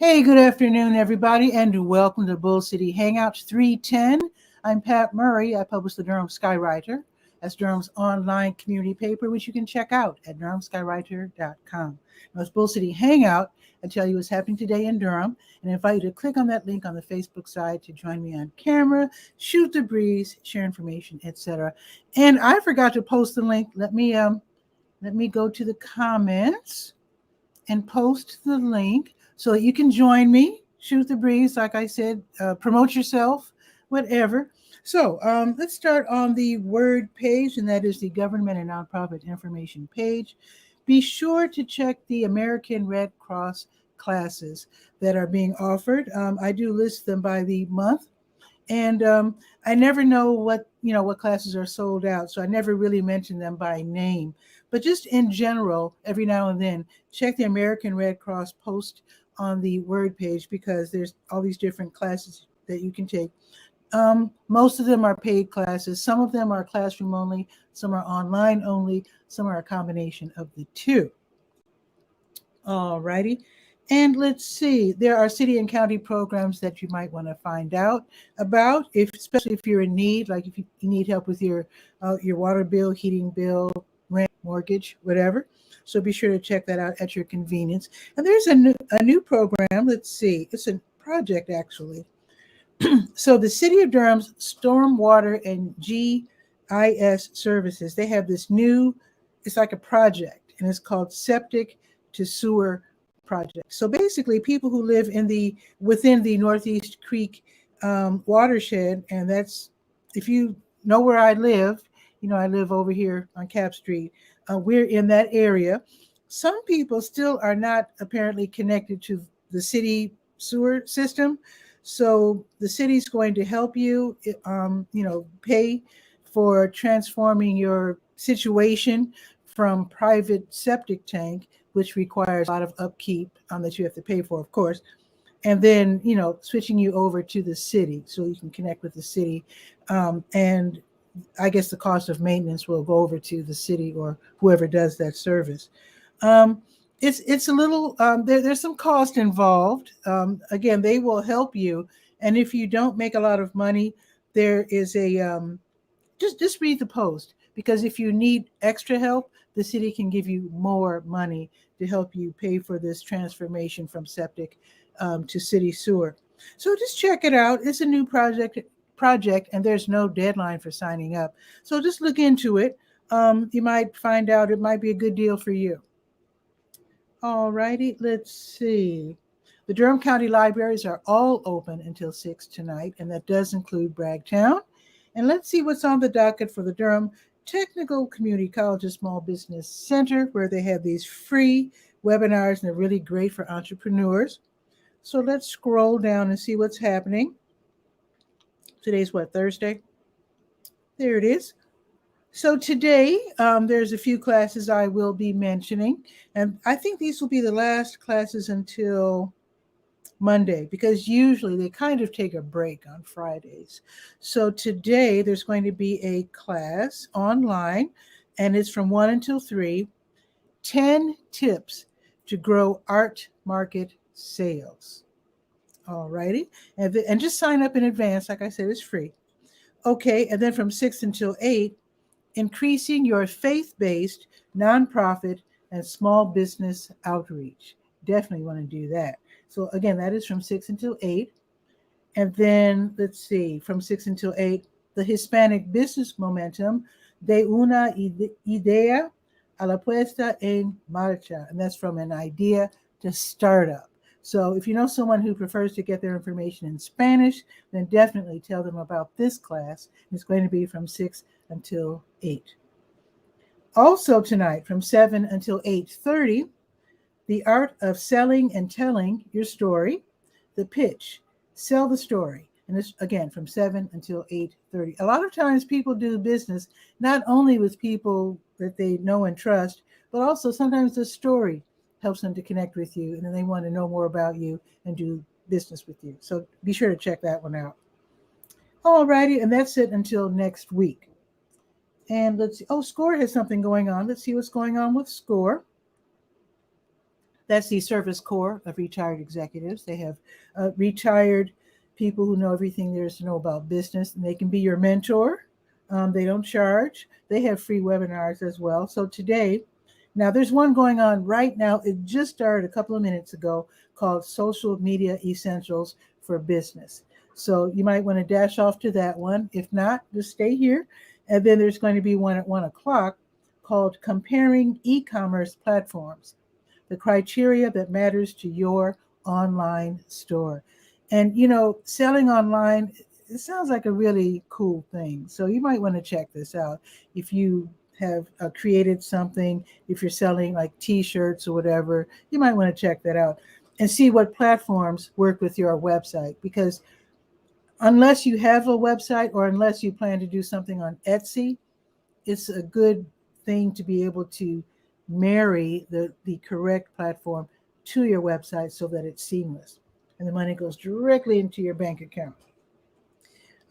Hey, good afternoon, everybody, and welcome to Bull City Hangout 310. I'm Pat Murray. I publish the Durham Skywriter. That's Durham's online community paper, which you can check out at durhamskywriter.com. Now, it's Bull City Hangout. I tell you what's happening today in Durham and invite you to click on that link on the Facebook side to join me on camera, shoot the breeze, share information, etc. And I forgot to post the link. Let me go to the comments and post the link so that you can join me, shoot the breeze, like I said, promote yourself, whatever. So let's start on the word page, and that is the government and nonprofit information page. Be sure to check the American Red Cross classes that are being offered. I do list them by the month, and I never know what classes are sold out, so I never really mention them by name. But just in general, every now and then, check the American Red Cross post on the word page because there's all these different classes that you can take. Most of them are paid classes. Some of them are classroom only. Some are online only. Some are a combination of the two. All righty. And let's see, there are city and county programs that you might want to find out about, especially if you're in need, like if you need help with your water bill, heating bill, rent, mortgage, whatever. So be sure to check that out at your convenience. And there's a new program. Let's see, it's a project actually. So the City of Durham's Stormwater and GIS Services, they have this new, it's like a project, and it's called Septic to Sewer Project. So basically, people who live within the Northeast Creek watershed, and that's, if you know where I live, I live over here on Cap Street. We're in that area. Some people still are not apparently connected to the city sewer system. So the city's going to help you, pay for transforming your situation from private septic tank, which requires a lot of upkeep that you have to pay for, of course, and then, switching you over to the city so you can connect with the city. And I guess the cost of maintenance will go over to the city or whoever does that service. It's a little, there's some cost involved. Again, they will help you. And if you don't make a lot of money, there is just read the post, because if you need extra help, the city can give you more money to help you pay for this transformation from septic to city sewer. So just check it out. It's a new project, and there's no deadline for signing up. So just look into it. You might find out it might be a good deal for you. All righty, let's see. The Durham County Libraries are all open until 6 tonight, and that does include Bragtown. And let's see what's on the docket for the Durham Technical Community College Small Business Center, where they have these free webinars, and they're really great for entrepreneurs. So let's scroll down and see what's happening. Today's Thursday? There it is. So today, there's a few classes I will be mentioning, and I think these will be the last classes until Monday, because usually they kind of take a break on Fridays. So today there's going to be a class online, and it's from 1 until 3, 10 tips to grow art market sales. All righty. And just sign up in advance. Like I said, it's free. Okay. And then from 6 until 8, increasing your faith-based nonprofit and small business outreach. Definitely want to do that. So again, that is from 6 until 8. And then let's see, from 6 until 8, the Hispanic Business Momentum de una idea a la puesta en marcha. And that's from an idea to startup. So if you know someone who prefers to get their information in Spanish, then definitely tell them about this class. It's going to be from 6 until 8. Also tonight, from 7 until 8:30, the art of selling and telling your story, the pitch, sell the story. And it's, again, from 7 until 8:30. A lot of times people do business not only with people that they know and trust, but also sometimes the story helps them to connect with you, and then they want to know more about you and do business with you. So be sure to check that one out. All righty, and that's it until next week. And let's see. Oh, SCORE has something going on. Let's see what's going on with SCORE. That's the service corps of retired executives. They have retired people who know everything there is to know about business, and they can be your mentor. They don't charge. They have free webinars as well. So today, now there's one going on right now. It just started a couple of minutes ago called Social Media Essentials for Business. So you might want to dash off to that one. If not, just stay here. And then there's going to be one at 1 o'clock called Comparing E-commerce Platforms, the criteria that matters to your online store. And, you know, selling online, it sounds like a really cool thing. So you might want to check this out. If you have created something, if you're selling like t-shirts or whatever, you might want to check that out and see what platforms work with your website. Because unless you have a website or unless you plan to do something on Etsy, it's a good thing to be able to marry the correct platform to your website so that it's seamless and the money goes directly into your bank account.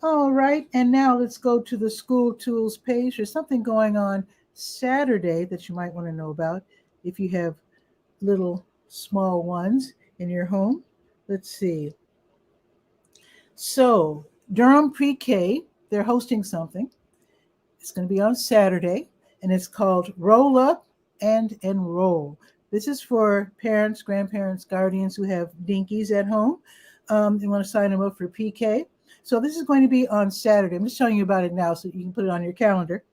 All right, and now let's go to the school tools page. There's something going on Saturday that you might want to know about if you have little small ones in your home. Let's see. So Durham Pre-K, they're hosting something. It's going to be on Saturday, and it's called Roll Up and Enroll. This is for parents, grandparents, guardians who have dinkies at home. You want to sign them up for PK. So this is going to be on Saturday. I'm just telling you about it now so you can put it on your calendar.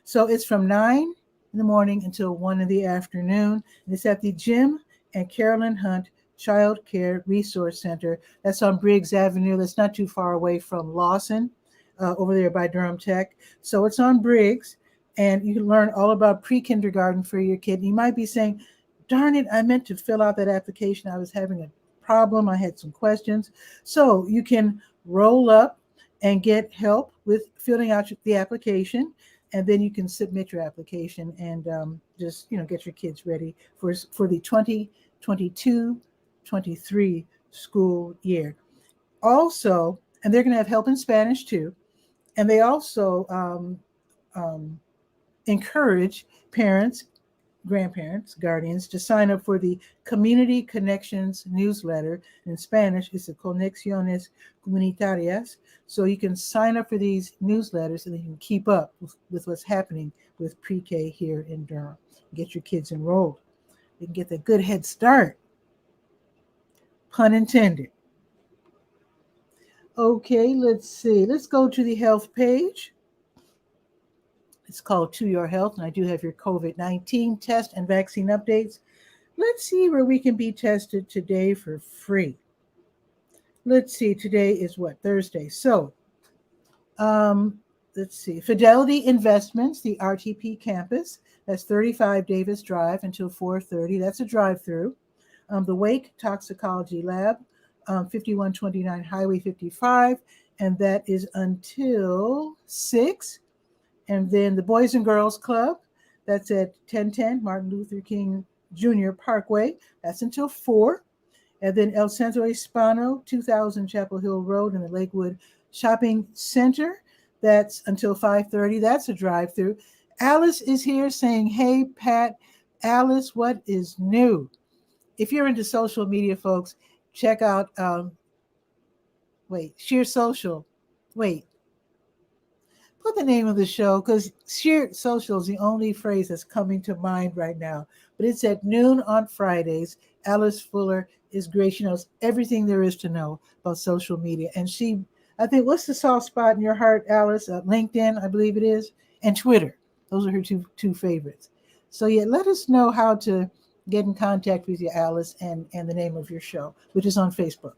So it's from 9 in the morning until 1 in the afternoon. And it's at the Jim and Carolyn Hunt Child Care Resource Center. That's on Briggs Avenue. That's not too far away from Lawson, over there by Durham Tech. So it's on Briggs, and you can learn all about pre-kindergarten for your kid. You might be saying, darn it, I meant to fill out that application. I was having a problem. I had some questions. So you can roll up and get help with filling out the application, and then you can submit your application and just, you know, get your kids ready for the 2022-23 school year. Also, and they're going to have help in Spanish too. And they also encourage parents, grandparents, guardians to sign up for the Community Connections newsletter. In Spanish, it's the Conexiones Comunitarias. So you can sign up for these newsletters and you can keep up with what's happening with pre-K here in Durham. Get your kids enrolled. You can get the good head start. Pun intended. Okay, let's see. Let's go to the health page. It's called To Your Health, and I do have your COVID-19 test and vaccine updates. Let's see where we can be tested today for free. Let's see, today is what, Thursday. So, let's see, Fidelity Investments, the RTP campus, that's 35 Davis Drive until 4:30. That's a drive-through. The Wake Toxicology Lab, 5129 Highway 55, and that is until 6. And then the Boys and Girls Club, that's at 1010 Martin Luther King Jr. Parkway, that's until 4. And then El Centro Hispano, 2000 Chapel Hill Road in the Lakewood Shopping Center, that's until 5:30. That's a drive-through. Alice is here saying, hey, Pat, Alice, what is new? If you're into social media, folks, check out, Sheer Social. Put the name of the show, because Sheer Social is the only phrase that's coming to mind right now. But it's at noon on Fridays. Alice Fuller is great. She knows everything there is to know about social media. And she, I think, what's the soft spot in your heart, Alice? LinkedIn, I believe it is, and Twitter. Those are her two favorites. So yeah, let us know how to get in contact with you, Alice, and the name of your show, which is on Facebook.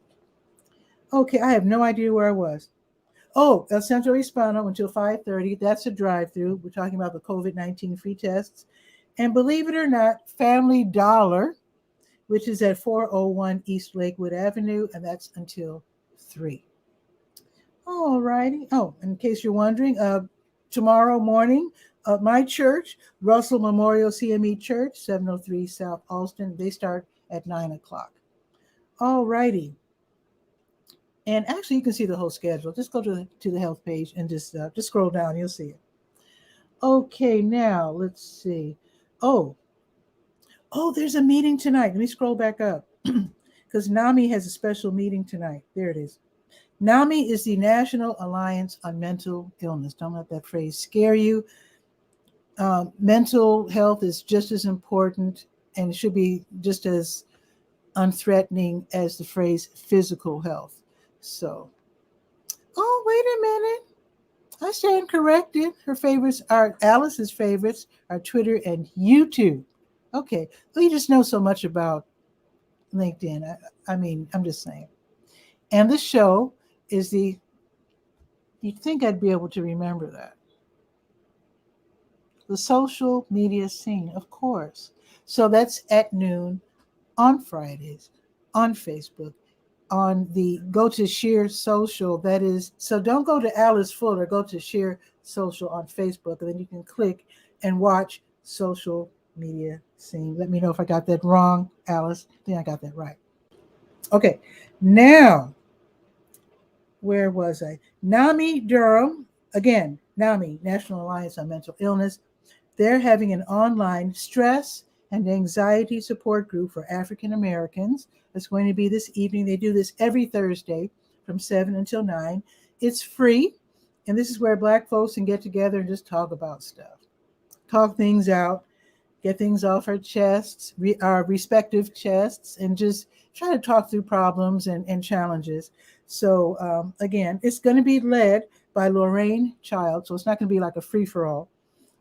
Okay, I have no idea where I was. Oh, El Centro Hispano until 5:30. That's a drive-through. We're talking about the COVID-19 free tests. And believe it or not, Family Dollar, which is at 401 East Lakewood Avenue, and that's until 3. All righty. Oh, in case you're wondering, tomorrow morning, my church, Russell Memorial CME Church, 703 South Alston, they start at 9 o'clock. All righty. And actually, you can see the whole schedule. Just go to the health page and just scroll down. You'll see it. Okay, now let's see. Oh, Oh, there's a meeting tonight. Let me scroll back up because NAMI has a special meeting tonight. There it is. NAMI is the National Alliance on Mental Illness. Don't let that phrase scare you. Mental health is just as important and it should be just as unthreatening as the phrase physical health. So, oh, wait a minute. I stand corrected. Her favorites are Alice's favorites are Twitter and YouTube. Okay, well, you just know so much about LinkedIn. I mean, I'm just saying. And the show is you'd think I'd be able to remember that. The social media scene, of course. So that's at noon on Fridays on Facebook. On the go to Share Social, that is, so don't go to Alice Fuller, go to Share Social on Facebook, and then you can click and watch social media scene. Let me know if I got that wrong, Alice. I think I got that right. Okay, now, where was I? NAMI Durham, again, NAMI, National Alliance on Mental Illness. They're having an online stress and anxiety support group for African Americans. It's going to be this evening. They do this every Thursday from 7 until 9. It's free, and this is where Black folks can get together and just talk about stuff, talk things out, get things off our chests, our respective chests, and just try to talk through problems and challenges. So again, it's going to be led by Lorraine Child, so it's not going to be like a free-for-all.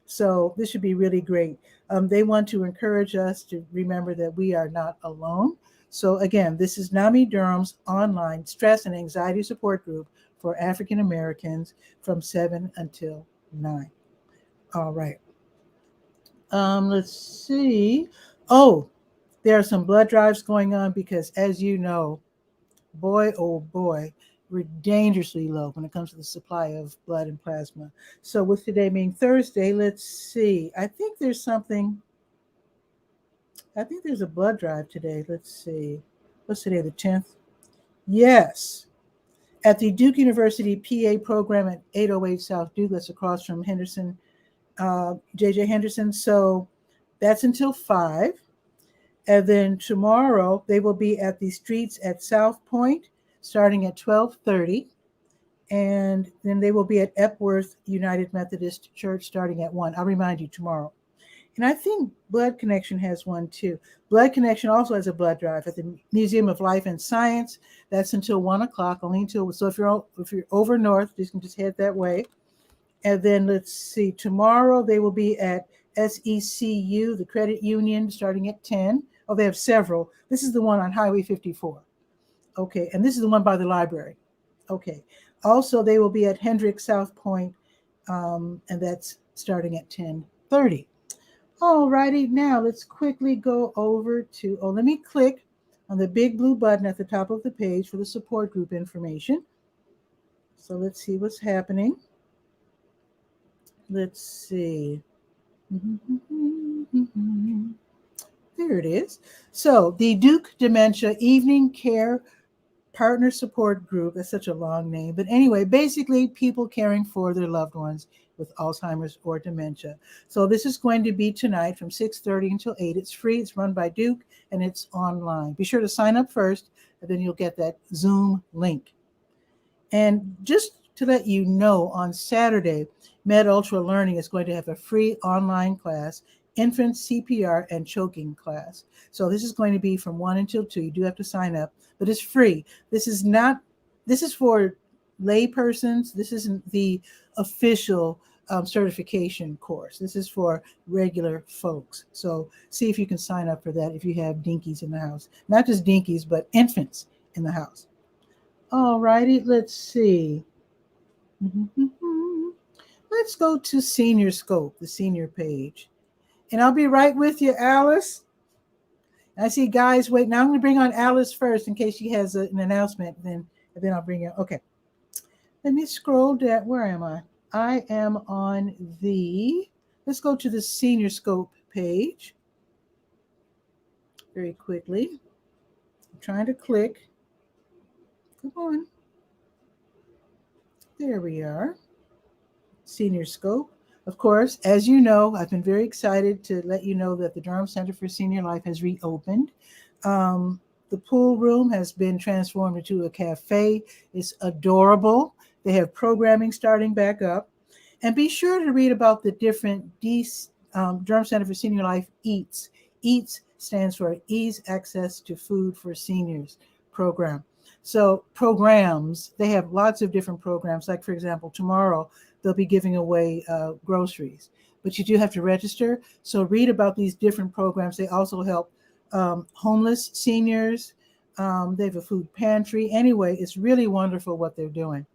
So this should be really great. They want to encourage us to remember that we are not alone. So again, this is NAMI Durham's online stress and anxiety support group for African Americans from 7 until 9. All right. Let's see. Oh, there are some blood drives going on because, as you know, boy, oh boy, we're dangerously low when it comes to the supply of blood and plasma. So with today being Thursday, let's see. I think there's a blood drive today. Let's see. What's today, the 10th? Yes. At the Duke University PA program at 808 South Duke, that's across from Henderson, J.J. Henderson. So that's until 5. And then tomorrow they will be at the streets at South Point starting at 12:30. And then they will be at Epworth United Methodist Church starting at 1. I'll remind you tomorrow. And I think Blood Connection has one too. Blood Connection also has a blood drive at the Museum of Life and Science. That's until 1 o'clock, only until, so if you're over north, you can just head that way. And then let's see, tomorrow they will be at SECU, the credit union, starting at 10. Oh, they have several. This is the one on Highway 54. Okay, and this is the one by the library. Okay. Also, they will be at Hendricks South Point, and that's starting at 10:30. All righty, now let's quickly go over to, let me click on the big blue button at the top of the page for the support group information. So let's see what's happening. Let's see. There it is. So the Duke Dementia Evening Care Partner Support Group, that's such a long name. But anyway, basically people caring for their loved ones with Alzheimer's or dementia. So this is going to be tonight from 6:30 until 8. It's free. It's run by Duke and it's online. Be sure to sign up first and then you'll get that Zoom link. And just to let you know, on Saturday, Med Ultra Learning is going to have a free online class, infant CPR and choking class. So this is going to be from 1 until 2. You do have to sign up, but it's free. This is for lay persons. This isn't the official certification course. This is for regular folks. So see if you can sign up for that if you have dinkies in the house. Not just dinkies, but infants in the house. All righty, let's see. Let's go to Senior Scope, the senior page. And I'll be right with you, Alice. I see guys wait. Now I'm going to bring on Alice first in case she has an announcement. Then I'll bring you. Okay. Let me scroll down. Where am I? I am on let's go to the Senior Scope page very quickly. I'm trying to click. Come on. There we are. Senior Scope. Of course, as you know, I've been very excited to let you know that the Durham Center for Senior Life has reopened. The pool room has been transformed into a cafe. It's adorable. They have programming starting back up. And be sure to read about the different Durham Center for Senior Life EATS. EATS stands for Ease Access to Food for Seniors program. So programs, they have lots of different programs. Like, for example, tomorrow they'll be giving away groceries, but you do have to register. So read about these different programs. They also help homeless seniors. They have a food pantry. Anyway, it's really wonderful what they're doing.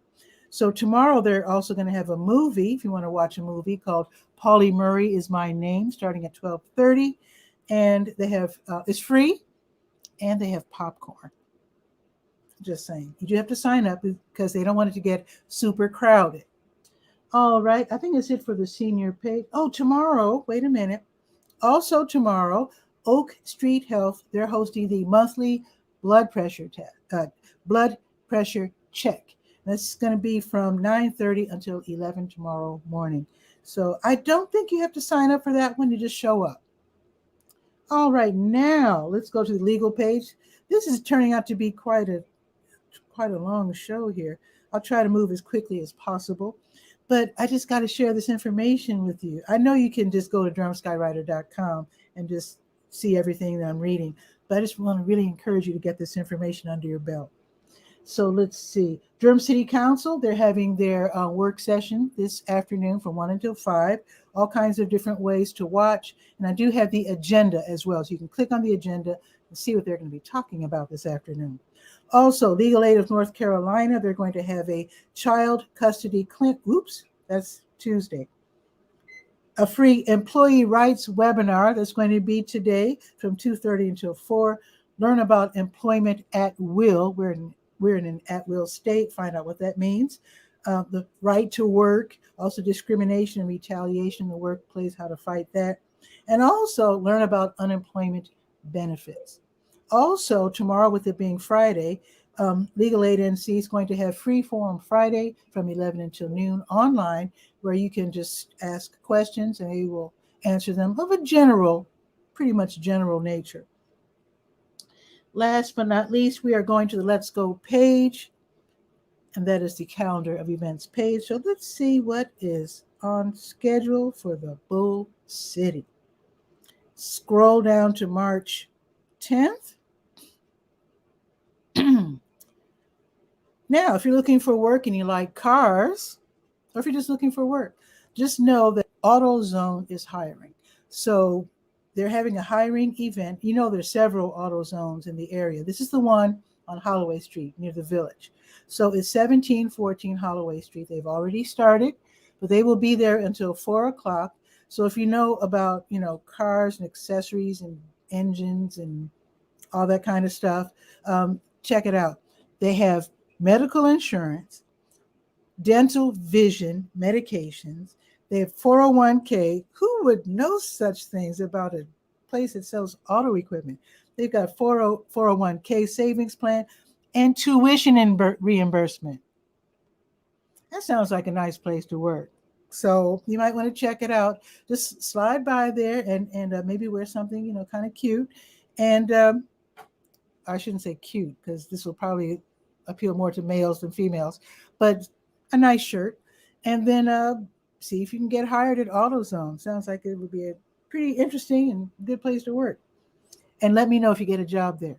So tomorrow they're also going to have a movie, if you want to watch a movie, called 𝗕𝗨𝗟𝗟 𝗖𝗜𝗧𝗬 is My Name, starting at 12:30. And they have, it's free, and they have popcorn. Just saying. You do have to sign up because they don't want it to get super crowded. All right. I think that's it for the senior page. Oh, tomorrow, wait a minute. Also tomorrow, Oak Street Health, they're hosting the monthly blood pressure check. That's going to be from 9:30 until 11 tomorrow morning. So I don't think you have to sign up for that one. You just show up. All right, now let's go to the legal page. This is turning out to be quite a long show here. I'll try to move as quickly as possible, but I just got to share this information with you. I know you can just go to DurhamSkyWriter.com and just see everything that I'm reading, but I just want to really encourage you to get this information under your belt. So let's see. Durham City Council, they're having their work session this afternoon from 1 until 5. All kinds of different ways to watch. And I do have the agenda as well. So you can click on the agenda and see what they're going to be talking about this afternoon. Also, Legal Aid of North Carolina, they're going to have a child custody clinic. Oops, that's Tuesday. A free employee rights webinar that's going to be today from 2:30 until 4. Learn about employment at will. We're in an at-will state. Find out what that means. The right to work, also discrimination and retaliation in the workplace, how to fight that. And also learn about unemployment benefits. Also, tomorrow, with it being Friday, Legal Aid NC is going to have Free Forum Friday from 11 until noon online, where you can just ask questions and they will answer them of a pretty much general nature. Last but not least, we are going to the Let's Go page, and that is the calendar of events page. So let's see what is on schedule for the Bull City. Scroll down to March 10th. Now, if you're looking for work and you like cars, or if you're just looking for work, just know that AutoZone is hiring. So they're having a hiring event. You know, there's several AutoZones in the area. This is the one on Holloway Street near the Village. So it's 1714 Holloway Street. They've already started, but they will be there until 4 o'clock. So if you know about, cars and accessories and engines and all that kind of stuff, check it out. They have medical insurance, dental, vision, medications. They have 401k. Who would know such things about a place that sells auto equipment? They've got 401k savings plan and tuition reimbursement. That sounds like a nice place to work. So you might want to check it out. Just slide by there and maybe wear something, kind of cute. And I shouldn't say cute because this will probably appeal more to males than females, but a nice shirt. And then see if you can get hired at AutoZone. Sounds like it would be a pretty interesting and good place to work. And let me know if you get a job there.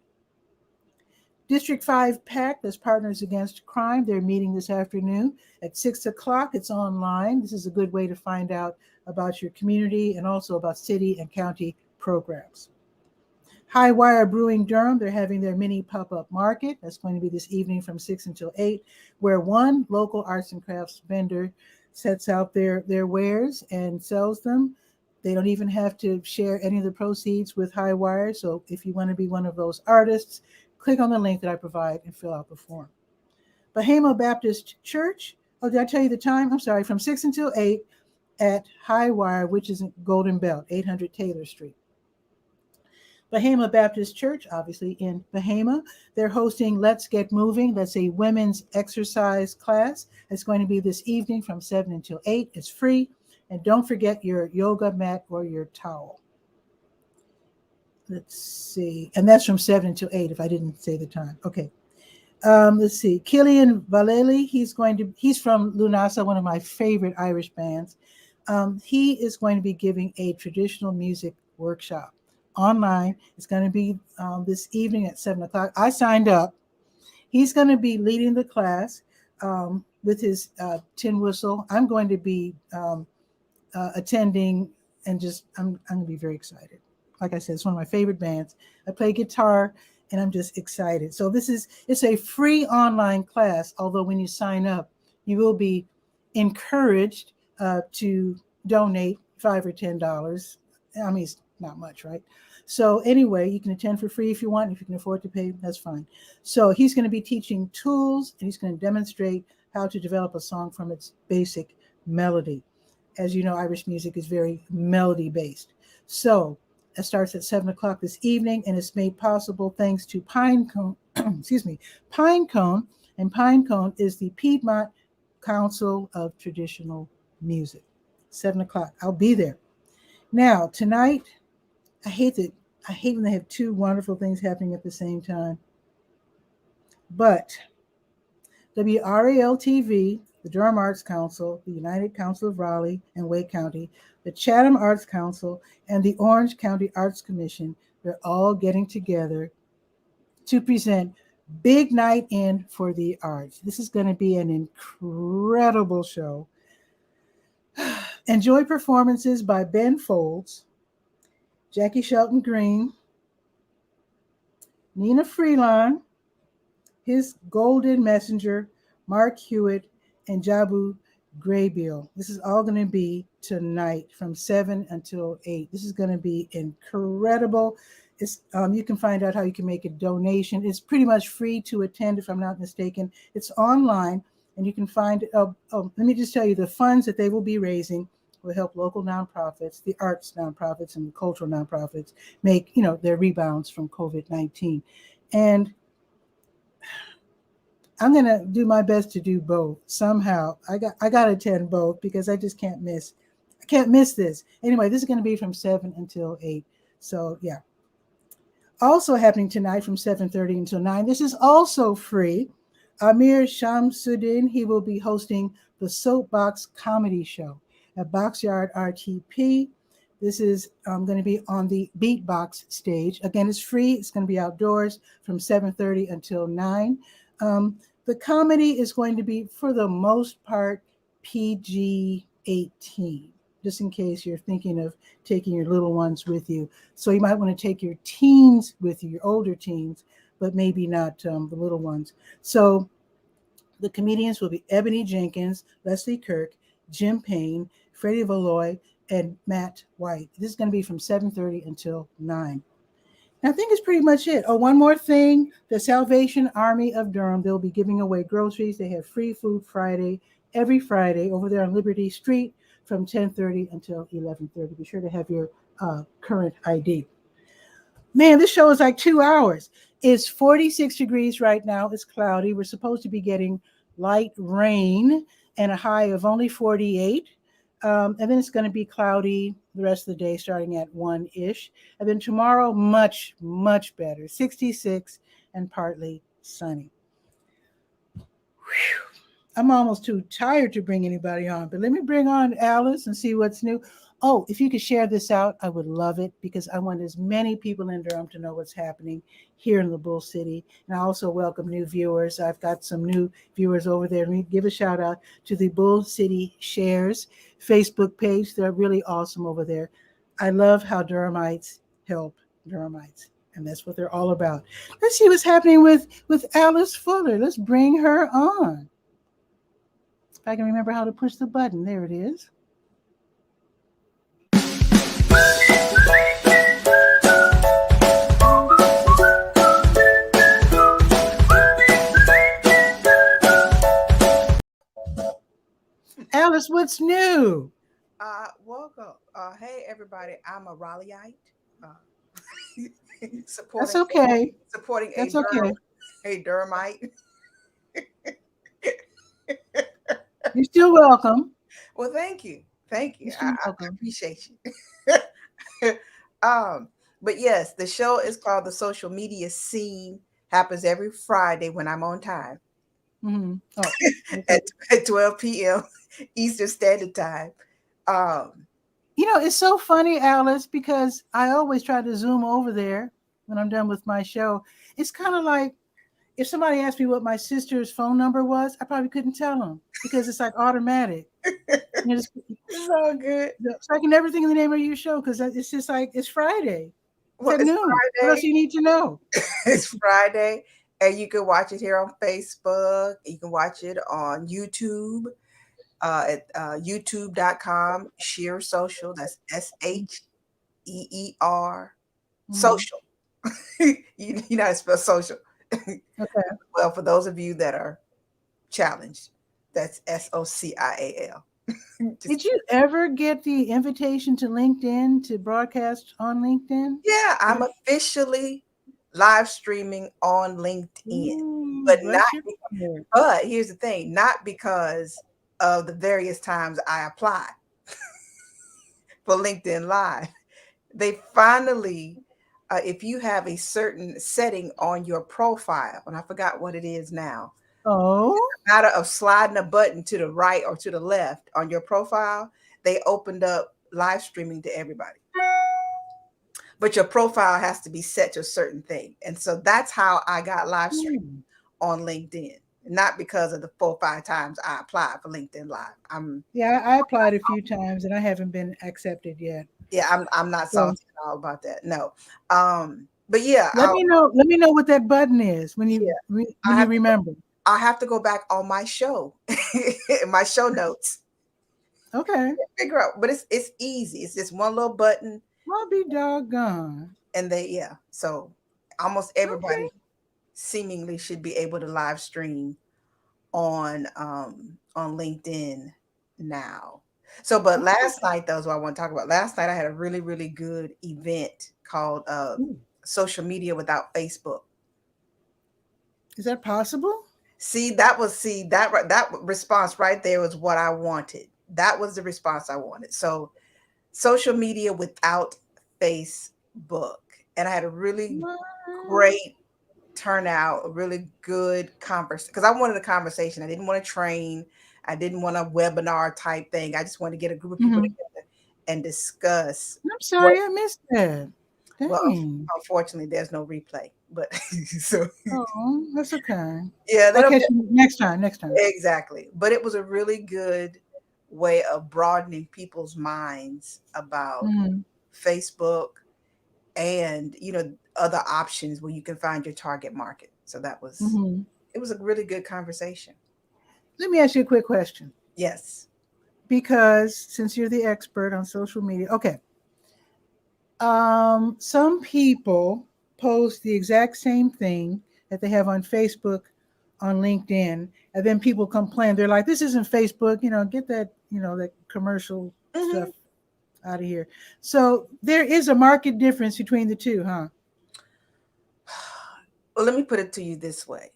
District 5 PAC, that's Partners Against Crime. They're meeting this afternoon at 6 o'clock. It's online. This is a good way to find out about your community and also about city and county programs. High Wire Brewing Durham, they're having their mini pop-up market. That's going to be this evening from 6 until 8, where one local arts and crafts vendor sets out their wares and sells them. They don't even have to share any of the proceeds with High Wire. So if you want to be one of those artists, click on the link that I provide and fill out the form. Bahama Baptist Church, oh, did I tell you the time? I'm sorry, from 6 until 8 at High Wire, which is in Golden Belt, 800 Taylor Street. Bahama Baptist Church, obviously in Bahama, they're hosting Let's Get Moving. That's a women's exercise class. It's going to be this evening from 7 until 8. It's free. And don't forget your yoga mat or your towel. Let's see. And that's from 7 to 8, if I didn't say the time. Okay. Let's see. 𝗕𝗨𝗟𝗟, he's from Lunasa, one of my favorite Irish bands. He is going to be giving a traditional music workshop online. It's going to be this evening at 7 o'clock. I signed up. He's going to be leading the class with his tin whistle. I'm going to be attending, and I'm going to be very excited. Like I said, it's one of my favorite bands. I play guitar, and I'm just excited. So it's a free online class, although when you sign up, you will be encouraged to donate $5 or $10. I mean, it's not much, right? So anyway, you can attend for free if you want. If you can afford to pay, that's fine. So he's going to be teaching tools, and he's going to demonstrate how to develop a song from its basic melody. As you know, Irish music is very melody based. So it starts at 7 o'clock this evening, and it's made possible thanks to Pinecone. Excuse me, Pinecone, and Pinecone is the Piedmont Council of Traditional Music. 7 o'clock. I'll be there. Now tonight, I hate when they have two wonderful things happening at the same time. But WRAL-TV, the Durham Arts Council, the United Council of Raleigh and Wake County, the Chatham Arts Council, and the Orange County Arts Commission, they're all getting together to present Big Night In for the Arts. This is going to be an incredible show. Enjoy performances by Ben Folds, Jackie Shelton Green, Nina Freelon, his Golden Messenger, Mark Hewitt, and Jabu Graybill. This is all going to be tonight from 7 until 8. This is going to be incredible. It's, you can find out how you can make a donation. It's pretty much free to attend, if I'm not mistaken. It's online, and you can find, let me just tell you, the funds that they will be raising will help local nonprofits, the arts nonprofits and the cultural nonprofits make, their rebounds from COVID-19. And I'm going to do my best to do both somehow. I got to attend both because I just can't miss. I can't miss this. Anyway, this is going to be from 7 until 8. So, yeah. Also happening tonight from 7:30 until 9. This is also free. Amir Shamsuddin, he will be hosting the Soapbox Comedy Show at Boxyard RTP. This is going to be on the Beatbox stage. Again, it's free. It's going to be outdoors from 7:30 until 9. The comedy is going to be, for the most part, PG-18, just in case you're thinking of taking your little ones with you. So you might want to take your teens with you, your older teens, but maybe not the little ones. So the comedians will be Ebony Jenkins, Leslie Kirk, Jim Payne, Freddie Valoy, and Matt White. This is going to be from 7:30 until 9. I think it's pretty much it. Oh, one more thing. The Salvation Army of Durham, they'll be giving away groceries. They have Free Food Friday, every Friday, over there on Liberty Street from 10:30 until 11:30. Be sure to have your current ID. Man, this show is like 2 hours. It's 46 degrees right now. It's cloudy. We're supposed to be getting light rain and a high of only 48. And then it's going to be cloudy the rest of the day, starting at 1-ish. And then tomorrow, much, much better. 66 and partly sunny. Whew. I'm almost too tired to bring anybody on, but let me bring on Alice and see what's new. Oh, if you could share this out, I would love it, because I want as many people in Durham to know what's happening here in the Bull City. And I also welcome new viewers. I've got some new viewers over there. Let me give a shout out to the Bull City Shares Facebook page. They're really awesome over there. I love how Durhamites help Durhamites, and that's what they're all about. Let's see what's happening with Alice Fuller. Let's bring her on. If I can remember how to push the button. There it is. Alice, what's new? Welcome. Hey, everybody. I'm a Raleighite. That's okay. Supporting That's a okay. A Durhamite. You're still welcome. Well, thank you. Thank you. You're I, so I welcome. appreciate you. But yes, the show is called The Social Media Scene. Happens every Friday when I'm on time Mm-hmm. Oh, at, okay. at 12 p.m. Eastern Standard Time. Um, It's so funny, Alice, because I always try to zoom over there when I'm done with my show. It's kind of like if somebody asked me what my sister's phone number was, I probably couldn't tell them because it's like automatic. It's it's all good. like in everything in the name of your show because it's just like it's Friday. It's Well, at it's noon. What else Friday. do you need to know? It's Friday, and you can watch it here on Facebook. You can watch it on YouTube at youtube.com, Sheer Social. That's SHEER Mm-hmm. social. You know how to spell social. Okay. Well, for those of you that are challenged, that's SOCIAL. Just Did you ever get the invitation to LinkedIn to broadcast on LinkedIn? yeah, I'm officially live streaming on LinkedIn, Ooh, but not. bless your heart. But here's the thing, not because of the various times I apply for LinkedIn Live. They finally, if you have a certain setting on your profile, and I forgot what it is now, Oh. matter of sliding a button to the right or to the left on your profile, they opened up live streaming to everybody. But your profile has to be set to a certain thing. And so that's how I got live streaming Hmm. on LinkedIn, not because of the 4 or 5 times I applied for LinkedIn Live. Yeah, I applied a few times and I haven't been accepted yet. Yeah, I'm not So salty at all about that. No. But yeah, let me know. Let me know what that button is when yeah, when I you have to go, remember. I have to go back on my show, my show notes, Okay. figure out. But it's easy. It's just one little button, I'll be doggone. and yeah. So almost Okay. everybody seemingly should be able to live stream on LinkedIn now. So, but Okay. last night, though, is what I want to talk about. Last night, I had a really, really good event called Ooh, Social Media Without Facebook. is that possible? That response right there was what I wanted. That was the response I wanted. So, social media without Facebook, and I had a really What? great turnout, a really good conversation because I wanted a conversation. I didn't want to train. I didn't want a webinar type thing. I just wanted to get a group of people Mhm. together and discuss I'm what. sorry I missed that. Well, Dang. unfortunately, there's no replay, but so Oh, that's okay. yeah, I'll that'll be catch you next time. Next time. exactly. But it was a really good way of broadening people's minds about Mhm. Facebook and other options where you can find your target market. So Mhm. it was a really good conversation. Let me ask you a quick question. Yes. Because since you're the expert on social media, okay. Some people post the exact same thing that they have on Facebook, on LinkedIn, and then people complain. They're like, "This isn't Facebook. Get that that commercial Hmm. stuff out of here." So there is a market difference between the two, huh? Well, let me put it to you this way.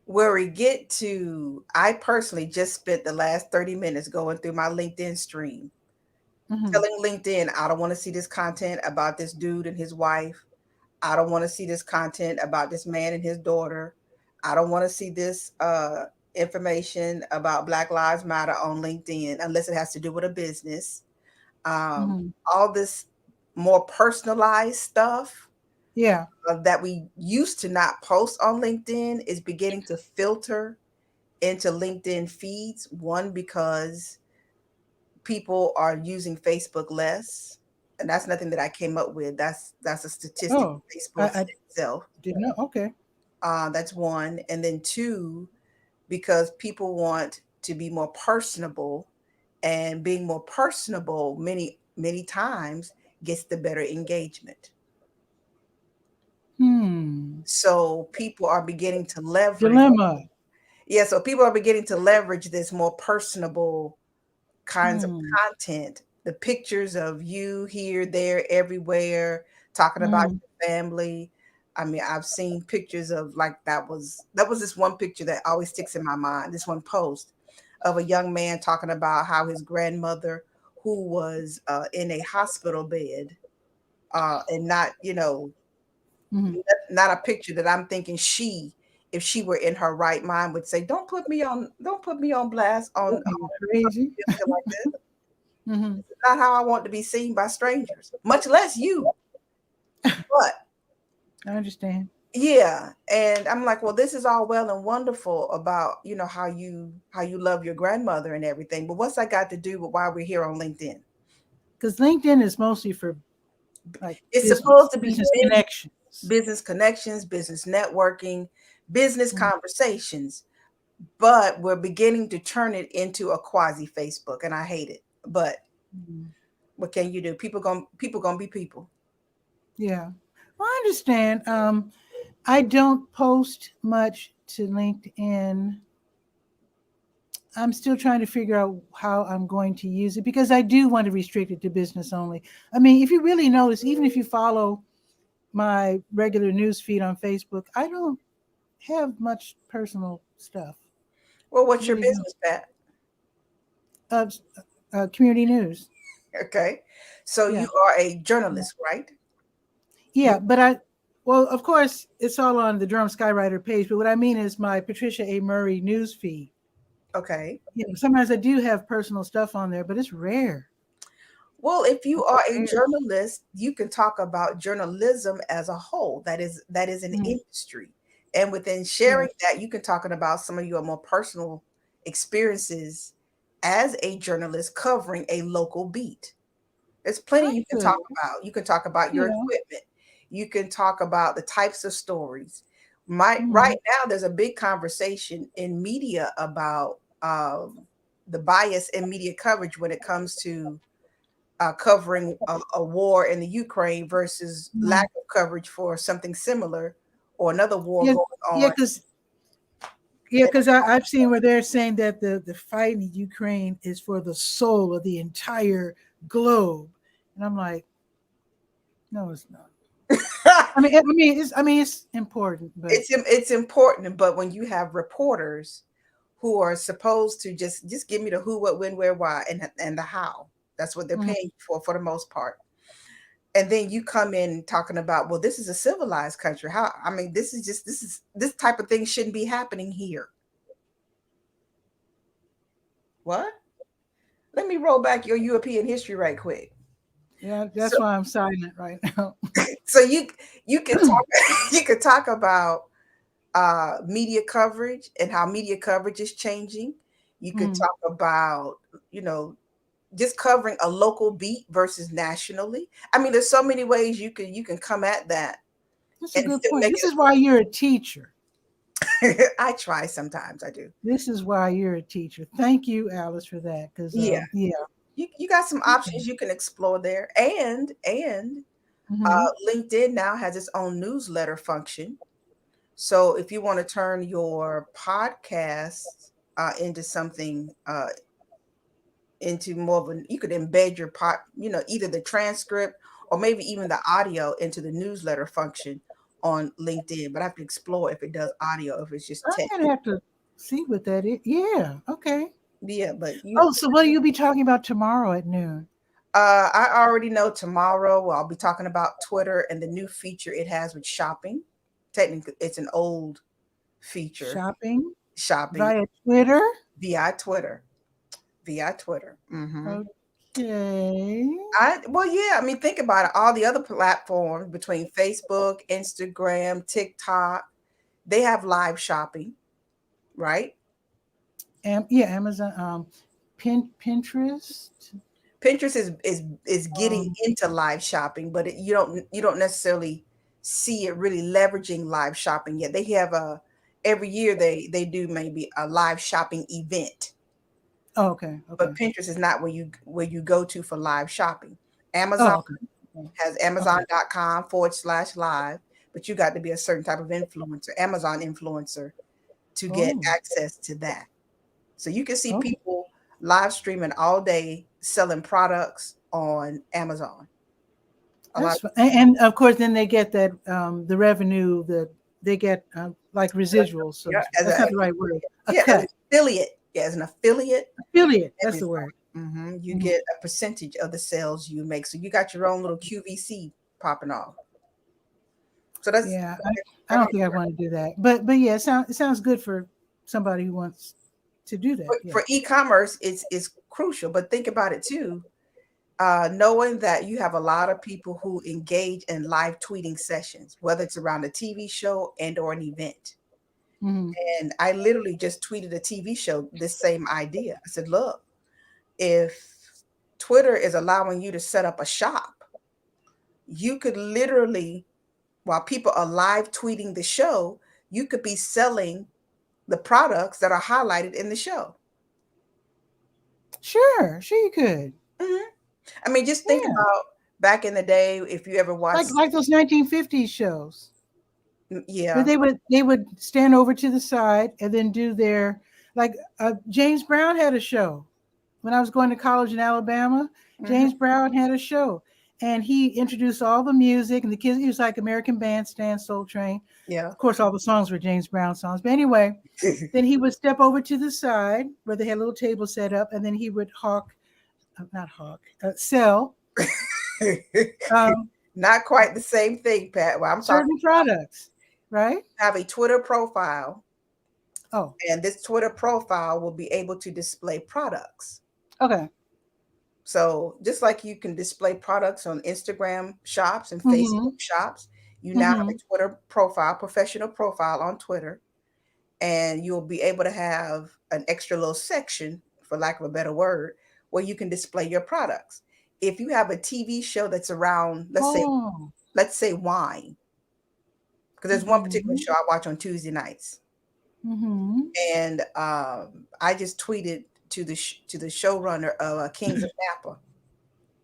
Where we get to, I personally just spent the last 30 minutes going through my LinkedIn stream, Hmm. telling LinkedIn, I don't want to see this content about this dude and his wife. I don't want to see this content about this man and his daughter. I don't want to see this information about Black Lives Matter on LinkedIn unless it has to do with a business. Hmm. All this more personalized stuff Yeah. that we used to not post on LinkedIn is beginning to filter into LinkedIn feeds. One, because people are using Facebook less, and that's nothing that I came up with. That's a statistic Oh, Facebook I said itself. didn't know. Okay. That's one, and then two, because people want to be more personable, and being more personable many times gets the better engagement. Hmm. So people are beginning to leverage. Dilemma. Yeah, so people are beginning to leverage this more personable kinds of Hmm. content. The pictures of you here, there, everywhere, talking about Hmm. your family. I mean, I've seen pictures of like that was this one picture that always sticks in my mind. This one post. of a young man talking about how his grandmother, who was in a hospital bed, and not, Mhm. not a picture that I'm thinking if she were in her right mind, would say, don't put me on blast on Okay, crazy. media like this. Hmm. It's not how I want to be seen by strangers, much less you. But I understand. yeah, and I'm like, well, this is all well and wonderful about, how you love your grandmother and everything, but what's that got to do with why we're here on LinkedIn? Because LinkedIn is mostly for like It's supposed business, to be business connections. business connections, business networking, business Mhm. conversations, but we're beginning to turn it into a quasi Facebook, and I hate it. But Mhm. what can you do? People gonna be people. Yeah. Well, I understand. I don't post much to LinkedIn. I'm still trying to figure out how I'm going to use it because I do want to restrict it to business only. I mean, if you really notice, even if you follow my regular news feed on Facebook, I don't have much personal stuff. Well, I what's your really don't. business, Pat? Uh, Community news. Okay, so Yeah. you are a journalist, right? You Yeah. Well, of course, it's all on the Durham Skywriter page, but what I mean is my Patricia A. Murray news feed. okay? Sometimes I do have personal stuff on there, but it's rare. Well, if you It's are a rare. journalist, you can talk about journalism as a whole. That is an Mm, industry. And within yeah, sharing that, you can talk about some of your more personal experiences as a journalist covering a local beat. There's plenty I you can could. talk about. You can talk about your Yeah. equipment. You can talk about the types of stories. Hmm. Right now, there's a big conversation in media about the bias in media coverage when it comes to covering a war in the Ukraine versus lack Hmm. of coverage for something similar or another war Yeah, going yeah, on. because I've seen where they're saying that the fight in Ukraine is for the soul of the entire globe, and I'm like, no, it's not. It's important, but It's important, but when you have reporters who are supposed to just give me the who, what, when, where, why, and the how. That's what they're mhm. paying for the most part. And then you come in talking about, well, this is a civilized country. How? I mean, this type of thing shouldn't be happening here. What? Let me roll back your European history right quick. Yeah, So that's why I'm silent right now. so you can talk you could talk about media coverage and how media coverage is changing. You could Mm, talk about, you know, just covering a local beat versus nationally. I mean, there's so many ways you can come at that that's a and good still point. make This it. is why you're a teacher. I try sometimes. I do. This is why you're a teacher. Thank you, Alice, for that. Because Yeah, yeah. you got some Okay. options you can explore there, and Hmm. LinkedIn now has its own newsletter function. So if you want to turn your podcast into something into more of you could embed your either the transcript or maybe even the audio into the newsletter function on LinkedIn. But I have to explore if it does audio, if it's just I'm text. gonna have to see what that is. Yeah. Okay. Yeah, but Oh, so what will you be talking about tomorrow at noon? I already know tomorrow. Well, I'll be talking about Twitter and the new feature it has with shopping. Technically, it's an old feature, Shopping shopping via Twitter. via Twitter, via Twitter. Hmm. Okay. Well, yeah. I mean, think about it. All the other platforms between Facebook, Instagram, TikTok, they have live shopping, right? Yeah, Amazon. Pinterest. Pinterest is getting Um, into live shopping, but you don't necessarily see it really leveraging live shopping yet. They have a every year they do maybe a live shopping event, oh, okay. Okay. but Pinterest is not where you go to for live shopping. Amazon Oh, okay. Okay. has Okay. amazon.com/live, but you got to be a certain type of influencer, Amazon influencer, to get Oh. access to that. So you can see Oh. people live streaming all day selling products on Amazon. A lot That's fine. And of course, then they get that the revenue that they get like residuals. So yeah, as that's a not the right word. A yeah, as an cut. affiliate. Yeah, as an affiliate. Affiliate, that's the word. You get a percentage of the sales you make. So you got your own little QVC popping off. So that's Yeah, I don't think I want to do that. But yeah, it sounds good for somebody who wants to do that. Yeah. For e-commerce, it's crucial. But think about it too. Knowing that you have a lot of people who engage in live tweeting sessions, whether it's around a TV show and or an event. And I literally just tweeted a TV show, this same idea. I said, look, if Twitter is allowing you to set up a shop, you could literally, while people are live tweeting the show, you could be selling the products that are highlighted in the show. Sure you could. I mean, just think about back in the day, if you ever watched like those 1950s shows. Yeah. But they would stand over to the side and then do their, like James Brown had a show. When I was going to college in Alabama, James Brown had a show. And he introduced all the music and the kids. He was like American Bandstand, Soul Train. Yeah. Of course, all the songs were James Brown songs. But anyway, then he would step over to the side where they had a little table set up, and then he would sell. Not quite the same thing, Pat. Well, I'm certain products, right? Have a Twitter profile. Oh. And this Twitter profile will be able to display products. Okay. So just like you can display products on Instagram shops and Facebook shops, you now have a Twitter profile, professional profile on Twitter, and you'll be able to have an extra little section, for lack of a better word, where you can display your products. If you have a TV show that's around, let's say wine, because there's one particular show I watch on Tuesday nights, and I just tweeted to the showrunner of Kings of Napa,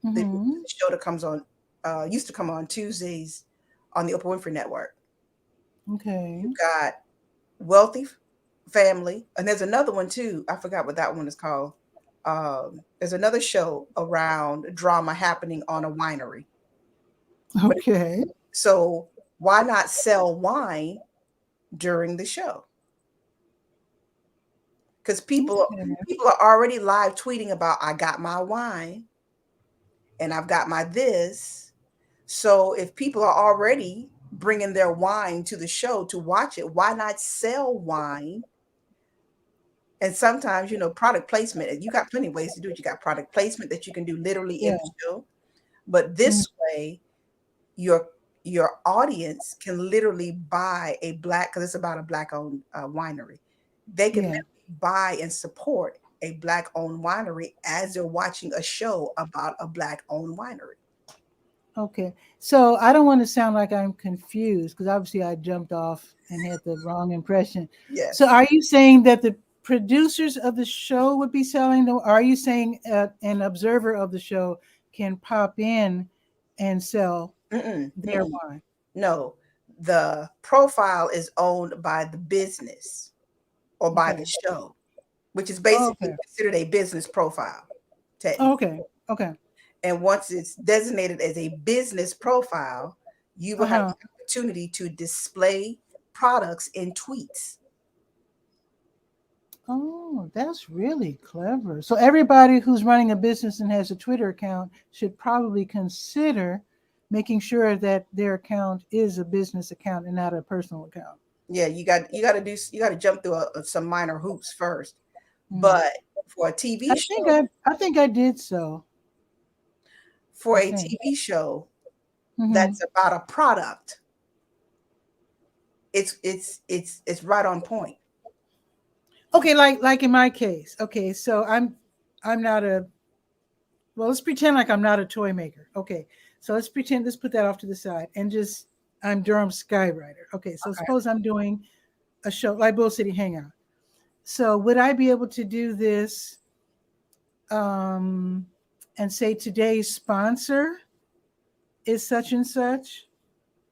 the show that comes on, used to come on Tuesdays on the Oprah Winfrey Network. Okay. You got Wealthy Family, and there's another one too. I forgot what that one is called. There's another show around drama happening on a winery. Okay. So why not sell wine during the show? Because people are already live tweeting about, I got my wine and I've got my this. So if people are already bringing their wine to the show to watch it, why not sell wine? And sometimes, product placement, you got plenty of ways to do it. You got product placement that you can do literally in the show. But this way, your audience can literally buy a Black, because it's about a Black-owned winery. They can buy and support a Black-owned winery as they're watching a show about a Black-owned winery. Okay. So I don't want to sound like I'm confused, because obviously I jumped off and had the wrong impression. Yes. So are you saying that the producers of the show would be selling them? Or are you saying an observer of the show can pop in and sell their wine? No, the profile is owned by the business or by the show, which is basically considered a business profile. Okay. And once it's designated as a business profile, you will have the opportunity to display products in tweets. Oh, that's really clever. So everybody who's running a business and has a Twitter account should probably consider making sure that their account is a business account and not a personal account. Yeah, you got to jump through some minor hoops first. But for a TV show, I think I did so. For a TV show that's about a product, it's right on point. Okay, like in my case. Okay, so I'm not let's pretend like I'm not a toy maker. Okay, so let's put that off to the side and I'm Durham Skywriter. Okay, so suppose I'm doing a show like Bull City Hangout. So would I be able to do this and say today's sponsor is such and such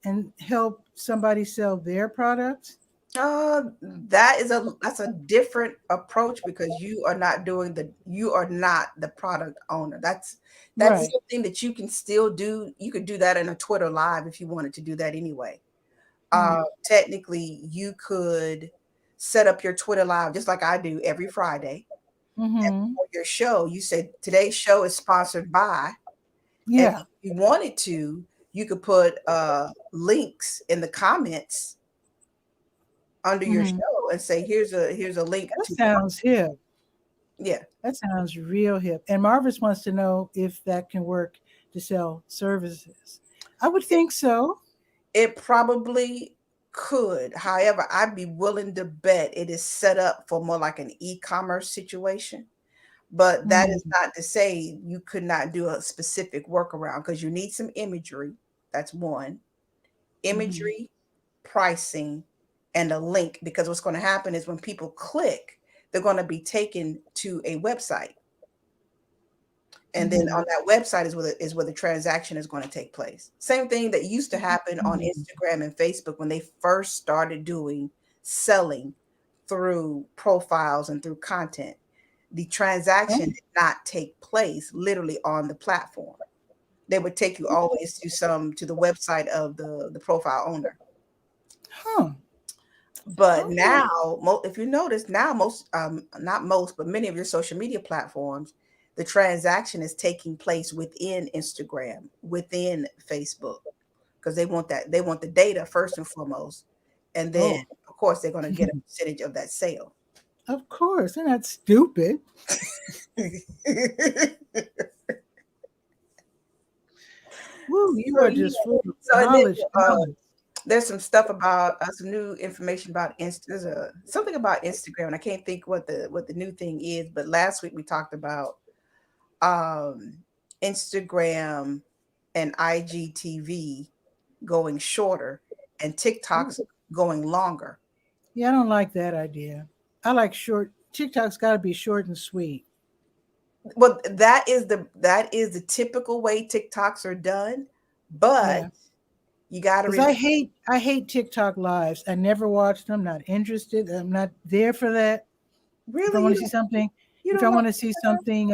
and help somebody sell their products? That's a different approach, because you are not the product owner. That's something that you can still do. You could do that in a Twitter live if you wanted to do that anyway. Technically, you could set up your Twitter live just like I do every Friday. And Mm-hmm. for your show, you said today's show is sponsored by, and Yeah. if you wanted to, you could put links in the comments under your Mm-hmm. show and say, here's a link That to, sounds hip. yeah. That sounds real hip. And Marvis wants to know if that can work to sell services. I would think so. It probably could. However, I'd be willing to bet it is set up for more like an e-commerce situation. But that is Mm-hmm. not to say you could not do a specific workaround, because you need some imagery. That's one. Mm-hmm. Imagery, pricing, and a link. Because what's going to happen is when people click, they're going to be taken to a website. And then Mm-hmm. on that website is where the transaction is going to take place. Same thing that used to happen on Mm-hmm. Instagram and Facebook when they first started doing selling through profiles and through content. The transaction Oh, did not take place literally on the platform. They would take you always to the website of the profile owner. huh. But Okay. now, if you notice, now most, not most, but many of your social media platforms, the transaction is taking place within Instagram, within Facebook, because they want the data first and foremost, and then Oh, of course they're going to get a percentage of that sale. of course. They're not stupid. Woo, you So are yeah, just full of so and then knowledge. Knowledge. there's some stuff about some new information about there's something about Instagram, and I can't think what the new thing is. But last week we talked about um, Instagram and IGTV going shorter and Ooh. TikTok's going longer. Yeah, I don't like that idea. I like short. TikTok's got to be short and sweet. Well, that is the typical way TikToks are done, but Yeah. you got to Because remember. I hate TikTok lives. I never watch them. Not interested. I'm not there for that. If I Really, want to see something, you if I don't like want to see something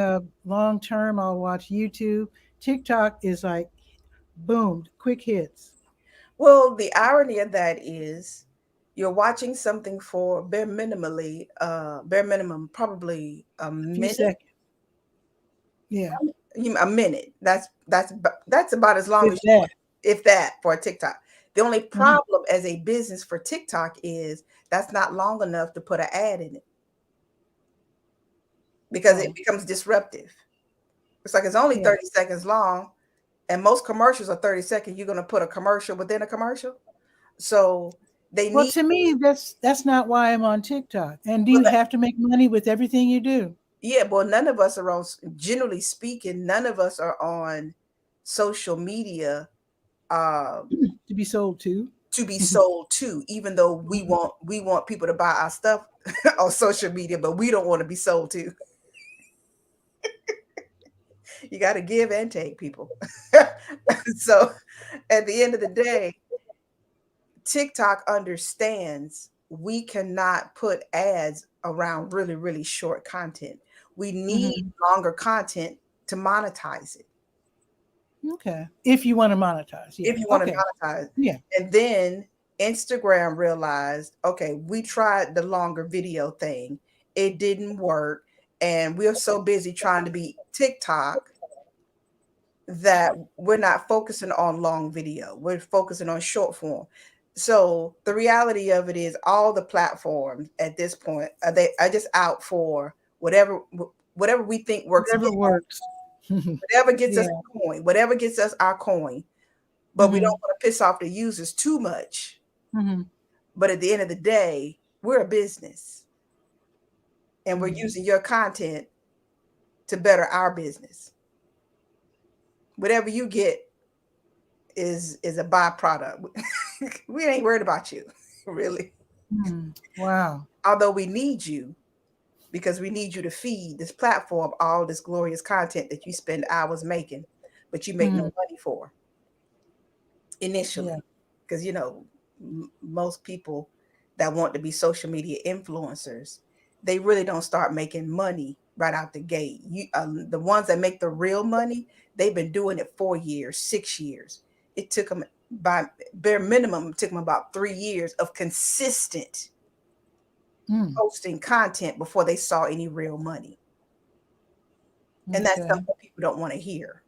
long term, I'll watch YouTube. TikTok is like boom, quick hits. Well, the irony of that is you're watching something for bare minimum, probably a A few minute, seconds. Yeah. a minute. That's about as long If as you that. want, if that, for a TikTok. The only Mhm. problem as a business for TikTok is that's not long enough to put an ad in it because it Oh, becomes disruptive. It's like it's only yeah. 30 seconds long, and most commercials are 30 seconds. You're going to put a commercial within a commercial. So they Well, need, to me, that's not why I'm on TikTok. And do well, you have to make money with everything you do yeah, well, none of us are on, generally speaking, none of us are on social media um, to be sold to? to be sold to, even though Mhm. we want people to buy our stuff on social media, but we don't want to be sold to. You got to give and take, people. So at the end of the day, TikTok understands we cannot put ads around really, really short content. We need Mhm. longer content to monetize it. Okay. If you want to monetize, If yeah. you want to Okay. monetize. Yeah. And then Instagram realized, okay, we tried the longer video thing. It didn't work. And we're so busy trying to be TikTok that we're not focusing on long video. We're focusing on short form. So the reality of it is all the platforms at this point are just out for whatever we think works Whatever best, works. whatever gets us Yeah. a coin, whatever gets us our coin. But we Mhm. don't want to piss off the users too much. Mhm. But at the end of the day, we're a business and we're Mhm. using your content to better our business. Whatever you get is a byproduct. We ain't worried about you, really. Mhm. Wow. Although we need you, because we need you to feed this platform all this glorious content that you spend hours making, but you make no Mhm. money for Yeah. initially. Because most people that want to be social media influencers, they really don't start making money right out the gate. The ones that make the real money, they've been doing it 4 years, 6 years. It took them, by bare minimum, it took them about 3 years of consistent Mm. posting content before they saw any real money. And that's Okay. something that people don't want to hear,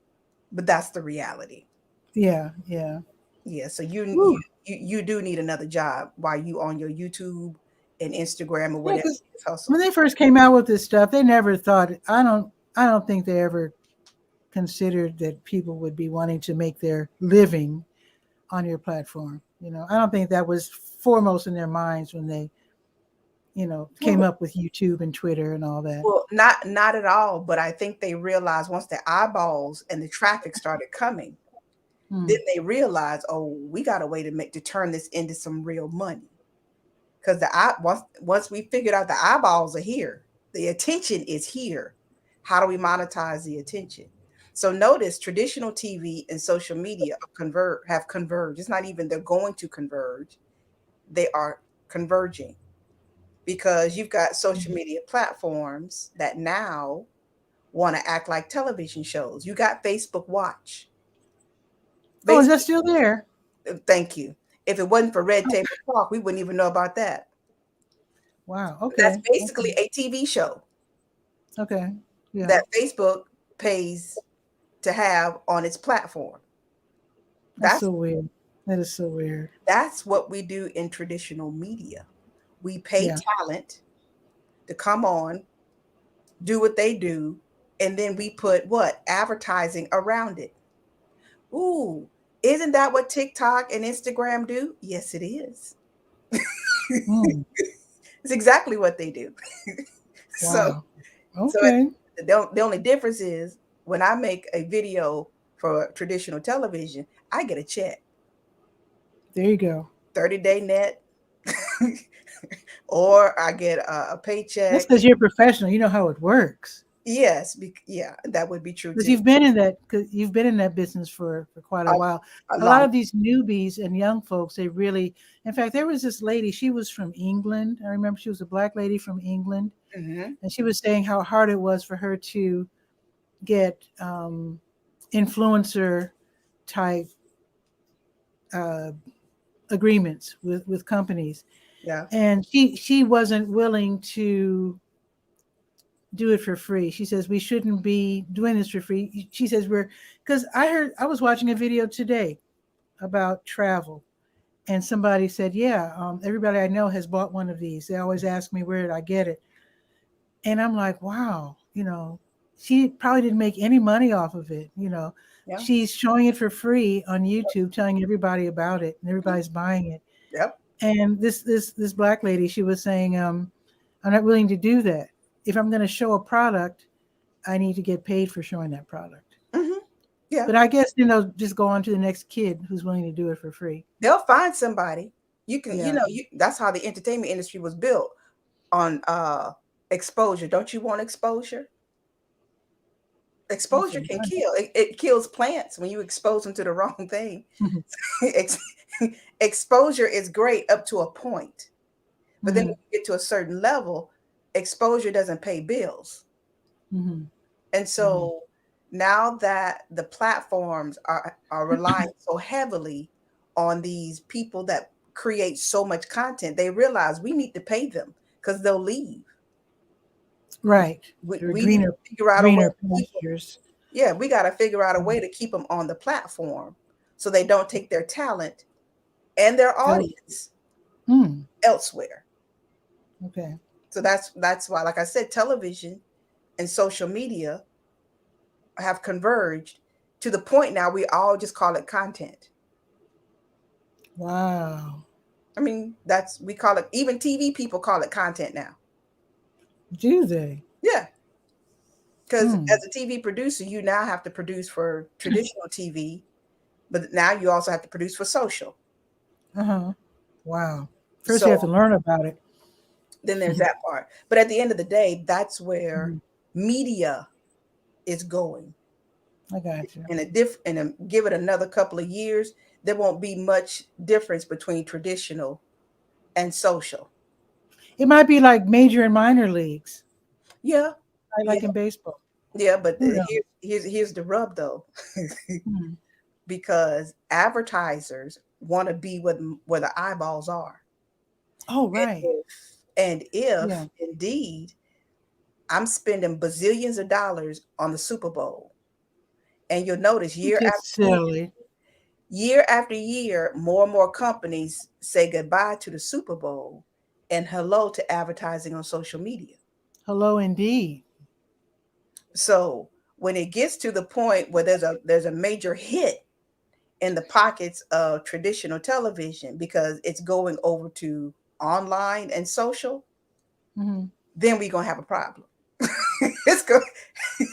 but that's the reality. Yeah. Yeah. Yeah. So you you Woo. you, you do need another job while you on your YouTube and Instagram or Yeah, whatever because it is hustle. when they first came out with this stuff, they never thought. I don't think they ever considered that people would be wanting to make their living on your platform. I don't think that was foremost in their minds when they, came Well, up with YouTube and Twitter and all that. well, not at all. But I think they realized once the eyeballs and the traffic started coming, Hmm. then they realized, oh, we got a way to turn this into some real money. Because once we figured out the eyeballs are here, the attention is here. How do we monetize the attention? So notice traditional TV and social media have converged. It's not even they're going to converge; they are converging because you've got social Mhm. media platforms that now want to act like television shows. You got Facebook Watch. Oh, is that Facebook, still there? thank you. If it wasn't for Red Oh, Table Talk, we wouldn't even know about that. wow. That's Okay. basically Okay. a TV show Okay. Yeah. that Facebook pays to have on its platform. That's That's so weird. That is so weird. that's what we do in traditional media. We pay Yeah. talent to come on, do what they do, and then we put what? Advertising around it. Ooh, isn't that what TikTok and Instagram do? Yes, it is. Hmm. It's exactly what they do. so Wow. so Okay. the only difference is when I make a video for traditional television, I get a check. There you go. 30-day net, or I get a That's paycheck. because you're a professional. You know how it works. Yes, yeah, that would be true Because too. you've been in that. Because you've been in that business for quite a A, while. a A lot long, of these newbies and young folks, they really. In fact, there was this lady. She was from England. I remember she was a black lady from England, mhm, and she was saying how hard it was for her to get influencer type uh, agreements with companies, yeah, and she wasn't willing to do it for free. She says we shouldn't be doing this for free. She says we're because I was watching a video today about travel, and somebody said, yeah, everybody I know has bought one of these. They always ask me where did I get it, and I'm like, wow, she probably didn't make any money off of it. yeah, She's showing it for free on YouTube, telling everybody about it, and everybody's buying it. yep, And this black lady, she was saying, I'm not willing to do that. If I'm going to show a product, I need to get paid for showing that product. hmm, yeah. But I guess just go on to the next kid who's willing to do it for free. They'll find somebody. You can, Yeah, that's how the entertainment industry was built on exposure. Don't you want exposure? that's Exposure so can funny. kill. It kills plants when you expose them to the wrong thing. Ex- Exposure is great up to a point, but then Hmm. when you get to a certain level, exposure doesn't pay bills. Hmm. And Hmm. so now that the platforms are relying so heavily on these people that create so much content, they realize we need to pay them because they'll leave. Right. There are We need to figure out a way greener to keep them. pastures. Yeah, we got to figure out a way to keep them on the platform so they don't take their talent and their Oh, audience mm, elsewhere. okay. So that's why, like I said, television and social media have converged to the point now we all just call it content. Wow. I mean, that's we call it, even TV people call it content now. Do they? Yeah, because Mm. as a TV producer, you now have to produce for traditional TV, but now you also have to produce for social. Uh-huh. Wow. First you have to So learn about it. then there's that part. But at the end of the day, that's where Mhm. media is going. I got you. Give it another couple of years, there won't be much difference between traditional and social. It might be like major and minor leagues, Yeah, like yeah, in baseball. yeah. But Who knows? here's the rub though, Hmm. because advertisers want to be where the eyeballs are, Oh, and right. if Yeah. indeed I'm spending bazillions of dollars on the Super Bowl. And you'll notice It's just silly. year after year, more and more companies say goodbye to the Super Bowl and hello to advertising on social media. Hello, indeed. So when it gets to the point where there's a major hit in the pockets of traditional television because it's going over to online and social, Mm-hmm. then we're gonna have a problem. It's going,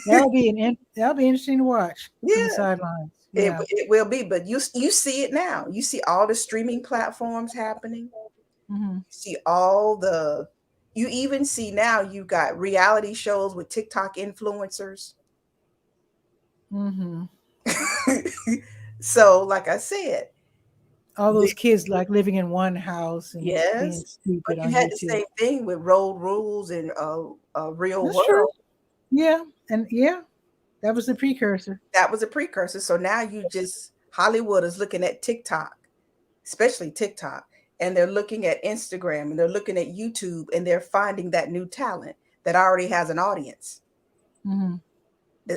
That'll be interesting to watch from the yeah, sidelines. it Yeah. it will be. But you see it now. You see all the streaming platforms happening. Mm-hmm. See all the. You even see now you got reality shows with TikTok influencers. Mm-hmm. So, like I said, All the, those kids like living in one house and being yes, stupid but you on had the YouTube. same thing with road rules and real That's true. world. Yeah. And yeah, that was the precursor. That was a precursor. So now you just Hollywood is looking at TikTok, especially TikTok, and they're looking at Instagram and they're looking at YouTube and they're finding that new talent that already has an audience. Mm-hmm.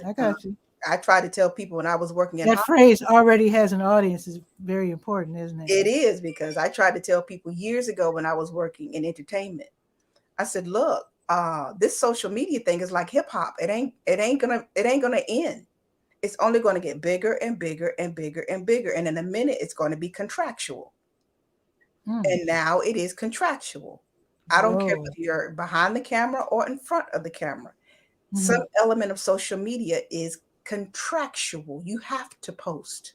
I got you. I try to tell people when I was working in That Hollywood, phrase already has an audience is very important, isn't it? it is because I tried to tell people years ago when I was working in entertainment. I said, look, this social media thing is like hip hop. It ain't gonna end. It's only going to get bigger and bigger and bigger and bigger. And in a minute, it's going to be contractual. Mm. And now it is contractual. I don't care Whoa. whether you're behind the camera or in front of the camera. Mm-hmm. Some element of social media is contractual. You have to post.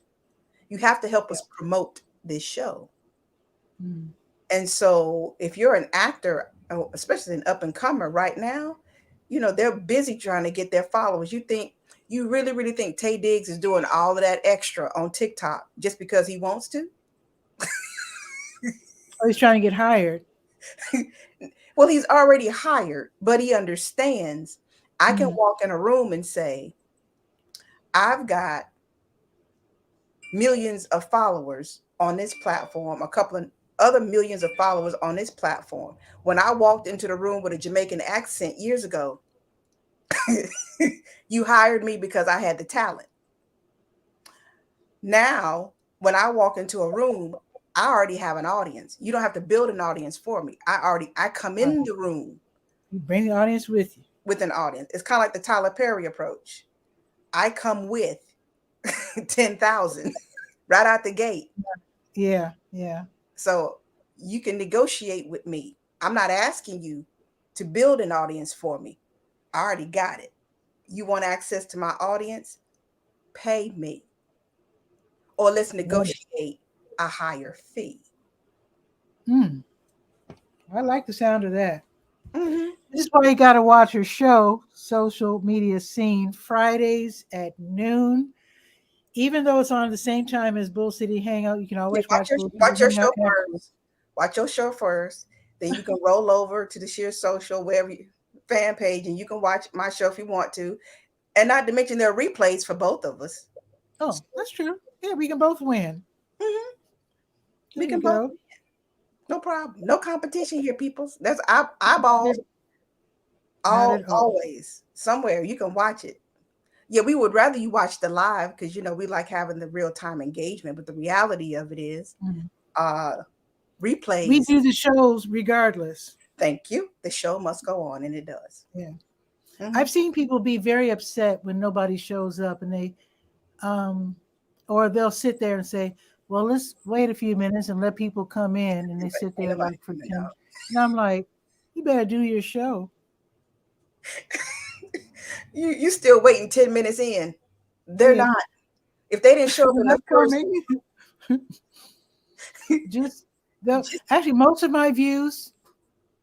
You have to help Yeah. us promote this show. Mm. And so if you're an actor, especially an up and comer right now, they're busy trying to get their followers. You really, really think Tay Diggs is doing all of that extra on TikTok just because he wants to? Oh, he's trying to get hired. Well, he's already hired, but he understands. I can Mm. walk in a room and say, I've got millions of followers on this platform, a couple of other millions of followers on this platform. When I walked into the room with a Jamaican accent years ago, you hired me because I had the talent. Now, when I walk into a room, I already have an audience. You don't have to build an audience for me. I come Right. in the room You bring the audience with you. with an audience. It's kind of like the Tyler Perry approach. I come with 10,000 right out the gate. Yeah. Yeah. So you can negotiate with me. I'm not asking you to build an audience for me. I already got it. You want access to my audience? Pay me. Or let's Love it. negotiate a higher fee. Mm. I like the sound of that. Mm-hmm. This is why you got to watch her show, Social Media Scene, Fridays at noon. Even though it's on at the same time as Bull City Hangout, you can Yeah, always watch Bull City watch your Hangout show afterwards. first. Watch your show first. Then you can roll over to the Sheer Social, wherever fan page, and you can watch my show if you want to. And not to mention there are replays for both of us. Oh, that's true. Yeah, we can both win. Mm-hmm. There We you can both. go. No problem. No competition here, people. That's Not eyeballs at, not at all. always somewhere. You can watch it. Yeah, we would rather you watch the live because we like having the real time engagement. But the reality of it is, Mhm. uh, We replays. do the shows regardless. Thank you. The show must go on, and it does. Yeah. Hmm. I've seen people be very upset when nobody shows up and um, or they'll sit there and say, well, let's wait a few minutes and let people come in. And they sit Ain't there nobody like for coming 10. out. And I'm like, you better do your show. You still waiting 10 minutes in? Oh, They're yeah. not. If they didn't show up They're in the not first, coming. Just the actually most of my views,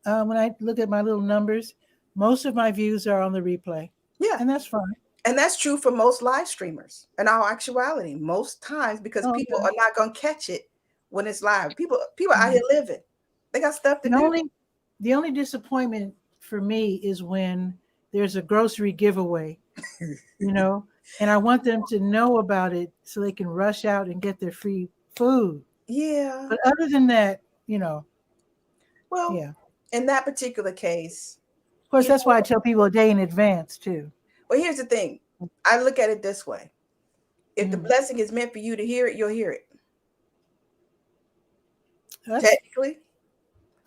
when I look at my little numbers, most of my views are on the replay, yeah, and that's fine. and that's true for most live streamers. In all actuality, most times because Oh, people okay. are not gonna catch it when it's live. People out here Mhm. living. They got stuff to The do. only the only disappointment for me is when there's a grocery giveaway, you know, and I want them to know about it so they can rush out and get their free food. Yeah. But other than that, Well, yeah. in that particular case, course, You that's know, why I tell people a day in advance too. well, here's the thing. I look at it this way. If the Mm. blessing is meant for you to hear it, you'll hear it. That's Technically. okay.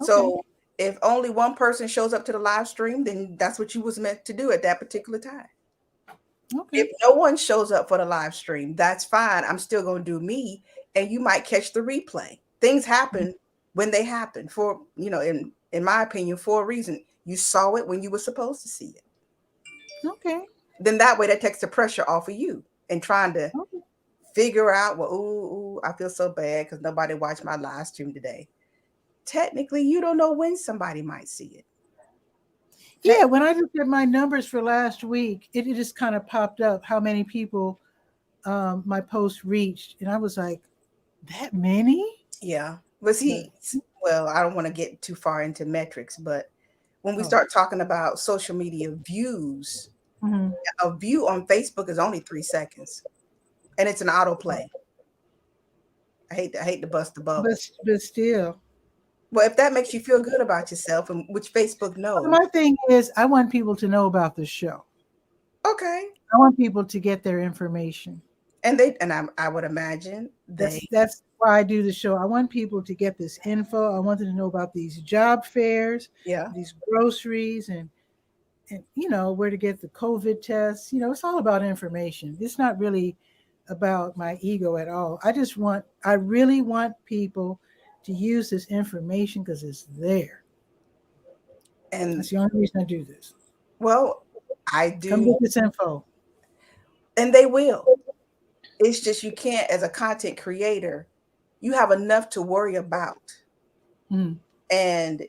So if only one person shows up to the live stream, then that's what you was meant to do at that particular time. Okay. If no one shows up for the live stream, that's fine. I'm still going to do me, and you might catch the replay. Things happen when they happen for, in my opinion, for a reason. You saw it when you were supposed to see it. Okay. Then that way that takes the pressure off of you and trying to Okay. figure out, well, ooh, I feel so bad because nobody watched my live stream today. Technically, you don't know when somebody might see it. Yeah, when I looked at my numbers for last week, it just kind of popped up how many people my post reached, and I was like, that many? Yeah. But But, well, I don't want to get too far into metrics, but when we oh, start talking about social media views, mhm. a view on Facebook is only 3 seconds, and it's an autoplay. I hate to bust the bubble. But still, Well, if that makes you feel good about yourself, and which Facebook knows, my thing is, I want people to know about the show. okay. I want people to get their information. I would imagine That's why I do the show. I want people to get this info. I want them to know about these job fairs, yeah. these groceries, and where to get the COVID tests. It's all about information. It's not really about my ego at all. I really want people to use this information because it's there. And That's the only reason I do this. well, I Come do, get this info. and they will. It's just you can't, as a content creator, you have enough to worry about. Mm. And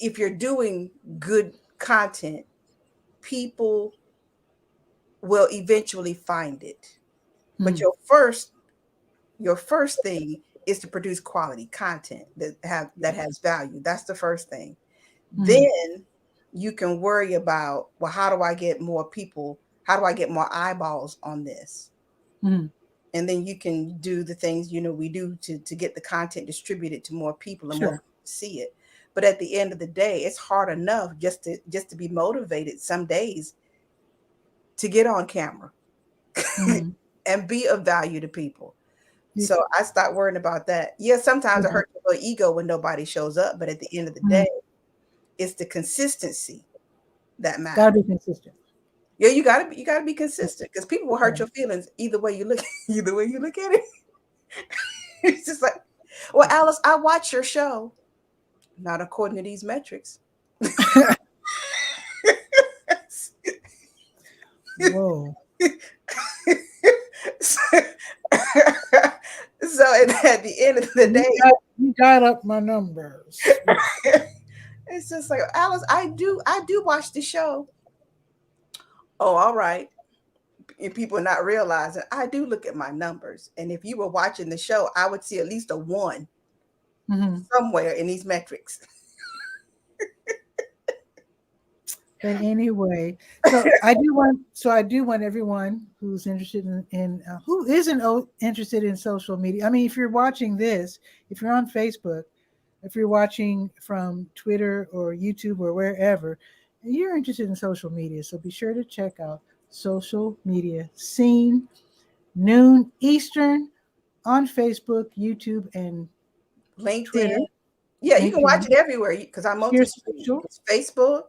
if you're doing good content, people will eventually find it. But Mm. your first thing is to produce quality content that has value. That's the first thing. Mm. Then you can worry about, well, how do I get more people? How do I get more eyeballs on this? Mm. And then you can do the things we do to get the content distributed to more people and more Sure. people see it. But at the end of the day, it's hard enough just to be motivated some days to get on camera Mm. and be of value to people. Yeah. So I stopped worrying about that. Yeah, sometimes it Mhm. hurts your little ego when nobody shows up, but at the end of the Mm. day, it's the consistency that Gotta matters. be consistent. Yeah, you gotta be consistent because people will hurt Yeah. your feelings either way you look either way you look at it. It's just like, well, Alice, I watch your show. Not according to these metrics. Whoa. So, at the end of the day, You got up my numbers. it's just like, Alice, I do watch the show. Oh, all right. And people are not realizing I do look at my numbers. And if you were watching the show, I would see at least a 1 Mhm. somewhere in these metrics. But anyway, so I do want everyone who's interested in who isn't interested in social media. I mean, if you're watching this, if you're on Facebook, if you're watching from Twitter or YouTube or wherever, you're interested in social media. So be sure to check out Social Media Scene, noon Eastern, on Facebook, YouTube, and LinkedIn. Twitter. Yeah, you can watch LinkedIn. it everywhere because I'm Here's multi-screen. social. It's Facebook,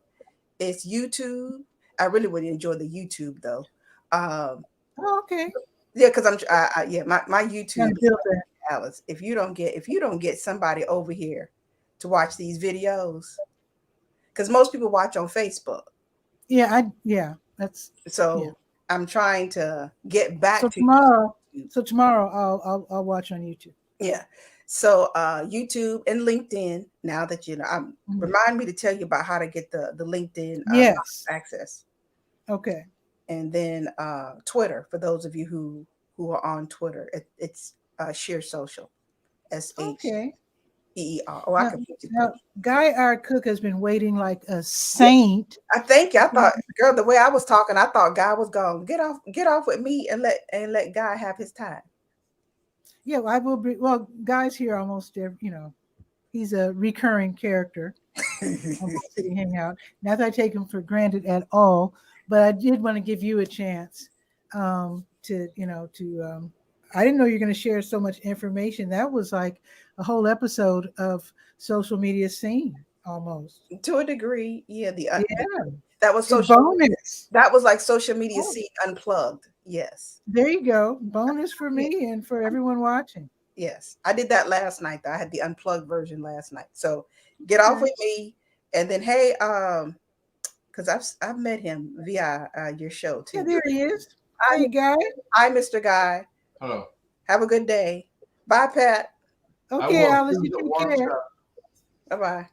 it's YouTube. I really would enjoy the YouTube though. Um, Oh, okay. yeah, because yeah, my YouTube Kind of is built that. Alice. If you don't get somebody over here to watch these videos, because most people watch on Facebook. Yeah, that's yeah. So I'm trying to get back So to tomorrow, YouTube. so tomorrow I'll watch on YouTube. Yeah. So YouTube and LinkedIn. Now that Mhm. remind me to tell you about how to get the LinkedIn Yes. access, Okay. and then Twitter for those of you who are on Twitter. It's Sheer Social, Okay. SHEER. Oh, I Now, can put you. now, Guy, our cook, has been waiting like a saint. I thank you. I thought, girl, the way I was talking, I thought Guy was going get off with me and let Guy have his time. Yeah, I will be. Well, Guy's here almost every. He's a recurring character on Bull City Hangout. Not that I take him for granted at all, but I did want to give you a chance to. I didn't know you're going to share so much information. That was like a whole episode of social media scene almost. To a degree, yeah. Yeah, That was it's social. bonus. That was like social media Oh. scene unplugged. Yes. There you go. Bonus for me and for everyone watching. Yes, I did that last night. I had the unplugged version last night. So get off with me, and then hey, because I've met him via your show too. Yeah, there he is. Hey, Guy. Hi, Mr. Guy. Hello. Have a good day. Bye, Pat. Okay, Alice, you take care. Bye bye.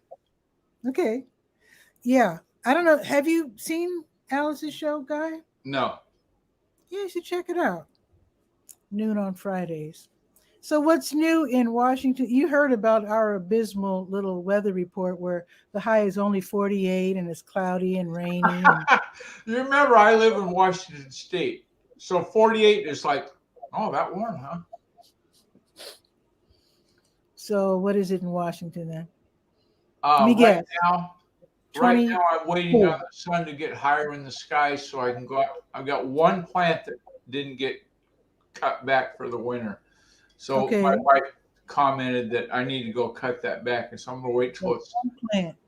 Okay. Yeah. I don't know. Have you seen Alice's show, Guy? No. Yeah, you should check it out. Noon on Fridays. So what's new in Washington? You heard about our abysmal little weather report where the high is only 48 and it's cloudy and rainy. And... You remember I live in Washington State. So 48 is like, oh, that warm, huh? So what is it in Washington then? Let me guess. Right now I'm waiting on the sun to get higher in the sky so I can go out. I've got one plant that didn't get cut back for the winter. So my wife commented that I need to go cut that back. And so I'm going to wait till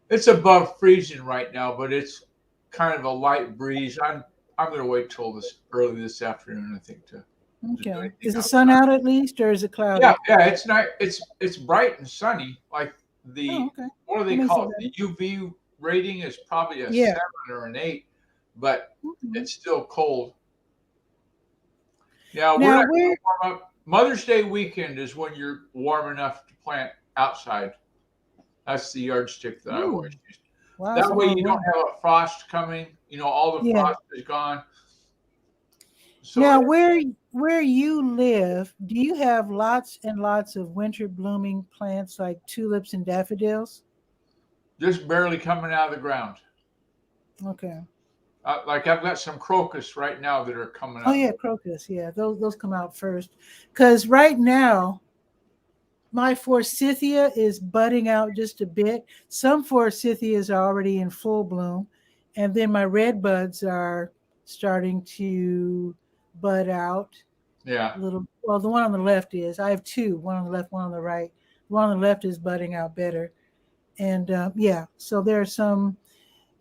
it's above freezing right now, but it's kind of a light breeze. I'm going to wait till early this afternoon, I think, to okay. Is the sun out at least, or is it cloudy? Yeah, it's not. It's bright and sunny. Like the what do they call it? The UV rating is probably a 7 or an 8, but it's still cold. Yeah, we're not going to warm up. Mother's Day weekend is when you're warm enough to plant outside. That's the yardstick that I always use. Wow, that way you don't have a frost coming. You know, all the frost is gone. So now, where you live, do you have lots and lots of winter blooming plants like tulips and daffodils? Just barely coming out of the ground. Okay. Like I've got some crocus right now that are coming out. Oh yeah, crocus. Yeah, those come out first. Because right now, my forsythia is budding out just a bit. Some forsythias are already in full bloom, and then my red buds are starting to bud out. Yeah. A little. Well, the one on the left is. I have two. One on the left, one on the right. The one on the left is budding out better, and so there's some.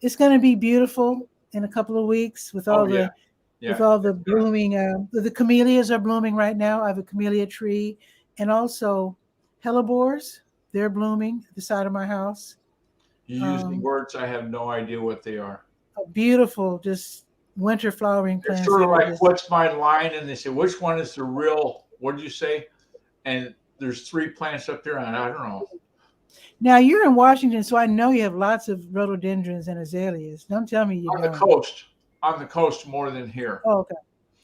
It's going to be beautiful in a couple of weeks with all with all the blooming. The camellias are blooming right now. I have a camellia tree, and also hellebores. They're blooming at the side of my house. You use the words. I have no idea what they are. Beautiful, just winter flowering plants. It's sort of like, what's my line? And they say, which one is the real? What did you say? And there's 3 plants up there, and I don't know. Now you're in Washington, so I know you have lots of rhododendrons and azaleas. Don't tell me you don't. On the coast more than here. Oh,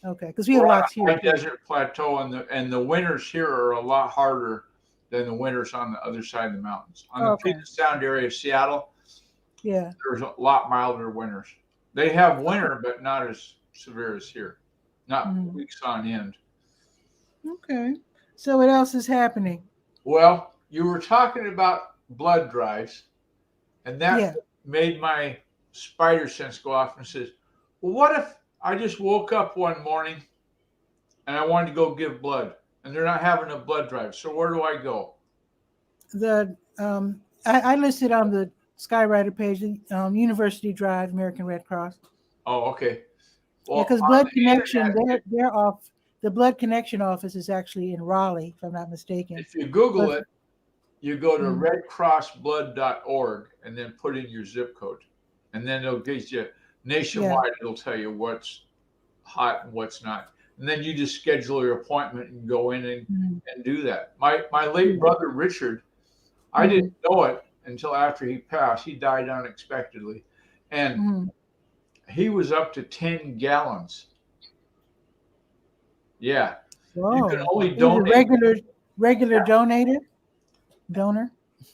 okay, because we have lots here. High desert plateau, and the winters here are a lot harder than the winters on the other side of the mountains. On the Puget Sound area of Seattle, there's a lot milder winters. They have winter, but not as severe as here. Not weeks on end. Okay. So what else is happening? Well, you were talking about blood drives, and that made my spider sense go off and says, well, what if I just woke up one morning and I wanted to go give blood and they're not having a blood drive? So where do I go? I listed on the Skywriter page, University Drive, American Red Cross. Oh, okay. Well, because Blood Connection, they're off. The Blood Connection office is actually in Raleigh, if I'm not mistaken. If you Google it, you go to redcrossblood.org and then put in your zip code. And then it'll give you nationwide, it'll tell you what's hot and what's not. And then you just schedule your appointment and go in and do that. My late brother, Richard, I didn't know it until after he passed. He died unexpectedly. And he was up to 10 gallons. Yeah. Whoa. You can only donate. Regular donor?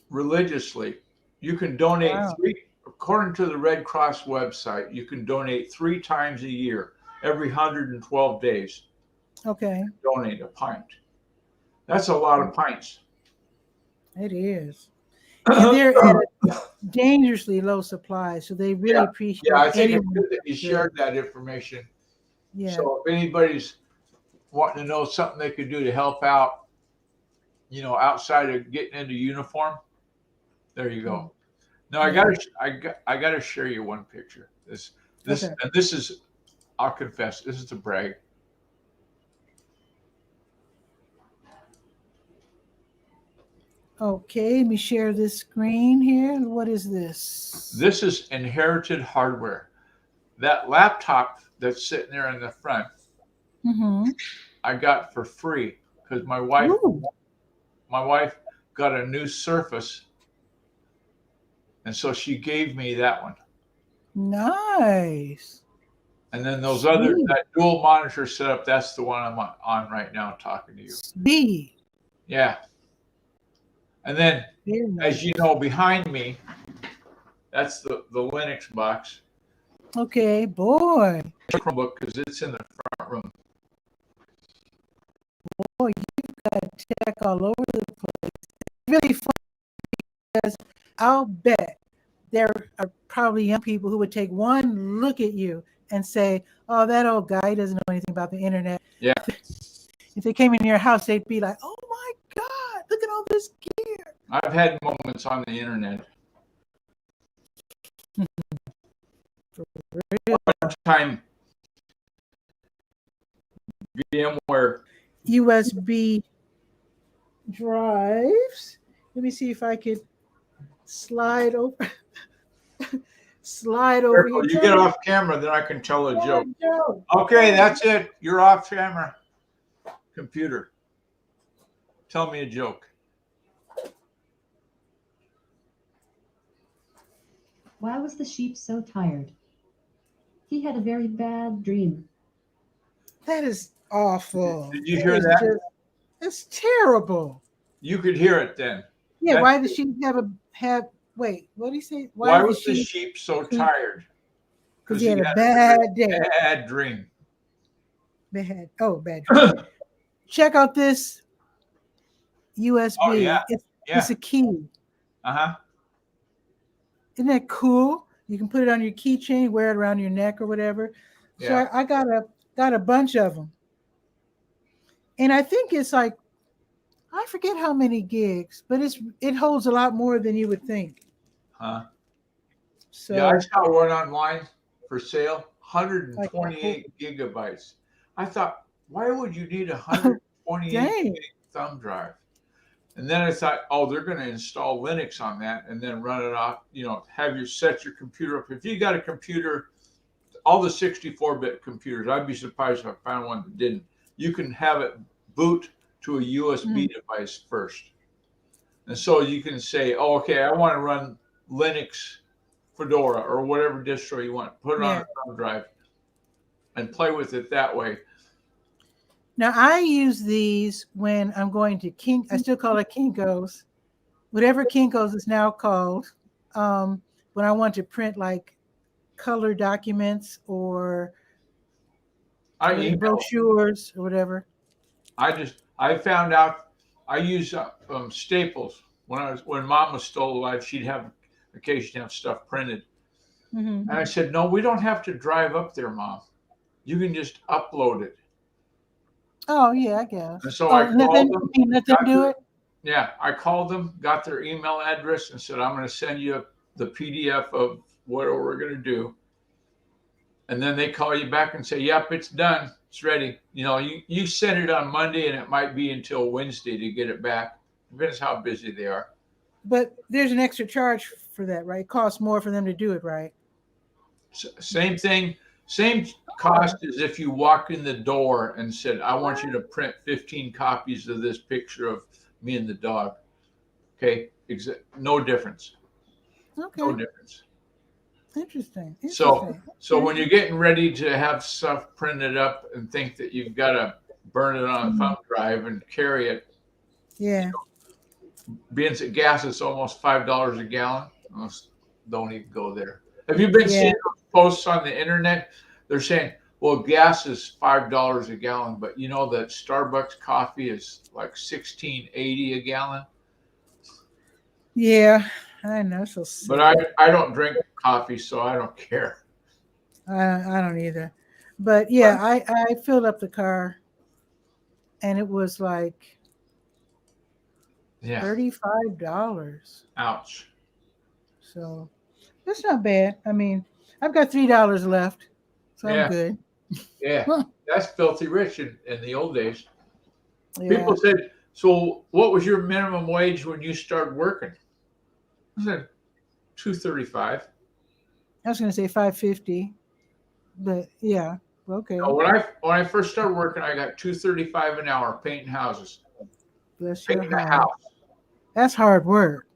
Religiously. You can donate 3, according to the Red Cross website, you can donate 3 times a year, every 112 days. Okay. Donate a pint. That's a lot of pints. It is. And they're at a dangerously low supply, so they really appreciate. Yeah, I think it's good that you shared that information. Yeah. So if anybody's wanting to know something they could do to help out, outside of getting into uniform, there you go. Now I gotta share you one picture. And this is, I'll confess, this is a brag. Okay, let me share this screen here. What is this? This is inherited hardware. That laptop that's sitting there in the front, I got for free because my wife got a new Surface, and so she gave me that one. Nice. And then that dual monitor setup, that's the one I'm on right now talking to you. Sweet. Yeah. And then, as you know, behind me, that's the Linux box. Okay, boy. Chromebook, because it's in the front room. Boy, you've got tech all over the place. It's really funny because I'll bet there are probably young people who would take one look at you and say, "Oh, that old guy doesn't know anything about the internet." Yeah. If they came into your house, they'd be like, "Oh my God, look at all this gear." I've had moments on the internet. One time, VMware USB drives. Let me see if I could slide over. Slide over here. You get off camera, then I can tell a joke. Okay, that's it. You're off camera. Computer, tell me a joke. Why was the sheep so tired? He had a very bad dream. That is awful. Did you hear that? That's terrible. You could hear it then. Yeah, why the sheep wait, what did he say? Why was the sheep so tired? Because he had a bad day. Bad dream. Bad dream. Check out this USB. Oh, yeah. It's a key. Isn't that cool? You can put it on your keychain, wear it around your neck or whatever. So I got a bunch of them. And I think it's like, I forget how many gigs, but it holds a lot more than you would think. So yeah, I saw one online for sale, 128 gigabytes. I thought, why would you need a 128 gig thumb drive? And then I thought, oh, they're going to install Linux on that and then run it off, have you set your computer up. If you got a computer, all the 64-bit computers, I'd be surprised if I found one that didn't. You can have it boot to a USB device first. And so you can say, oh, okay, I want to run Linux, Fedora, or whatever distro you want. Put it on a thumb drive and play with it that way. Now, I use these when I'm going to I still call it Kinko's, whatever Kinko's is now called, when I want to print like color documents or brochures or whatever. I found out I use Staples. When Mom was still alive, she'd have occasionally have stuff printed. And I said, no, we don't have to drive up there, Mom. You can just upload it. Oh, yeah, I guess. And so I called them. Let them do it? Yeah, I called them, got their email address, and said, I'm going to send you the PDF of whatever we're going to do. And then they call you back and say, yep, it's done. It's ready. You send it on Monday, and it might be until Wednesday to get it back. Depends how busy they are. But there's an extra charge for that, right? It costs more for them to do it, right? Same thing. Same cost as if you walked in the door and said, I want you to print 15 copies of this picture of me and the dog. Okay. No difference. Okay. No difference. Interesting. So when you're getting ready to have stuff printed up and think that you've got to burn it on a thumb drive and carry it. Yeah. Being that gas is almost $5 a gallon. Don't even go there. Have you been seeing those posts on the internet? They're saying, well, gas is $5 a gallon, but you know that Starbucks coffee is like $16.80 a gallon. Yeah, I know. So But silly. I don't drink coffee, so I don't care. I don't either. But yeah, I filled up the car, and it was like Yeah. $35. Ouch. So that's not bad. I mean, I've got $3 left, so I'm Yeah. good. Yeah. That's filthy rich in the old days. Yeah. People said, so what was your minimum wage when you started working? I said, $2.35. I was going to say 550, but yeah, okay. No, when I first started working, I got $2.35 an hour painting houses. Bless your Painting a heart. house. That's hard work.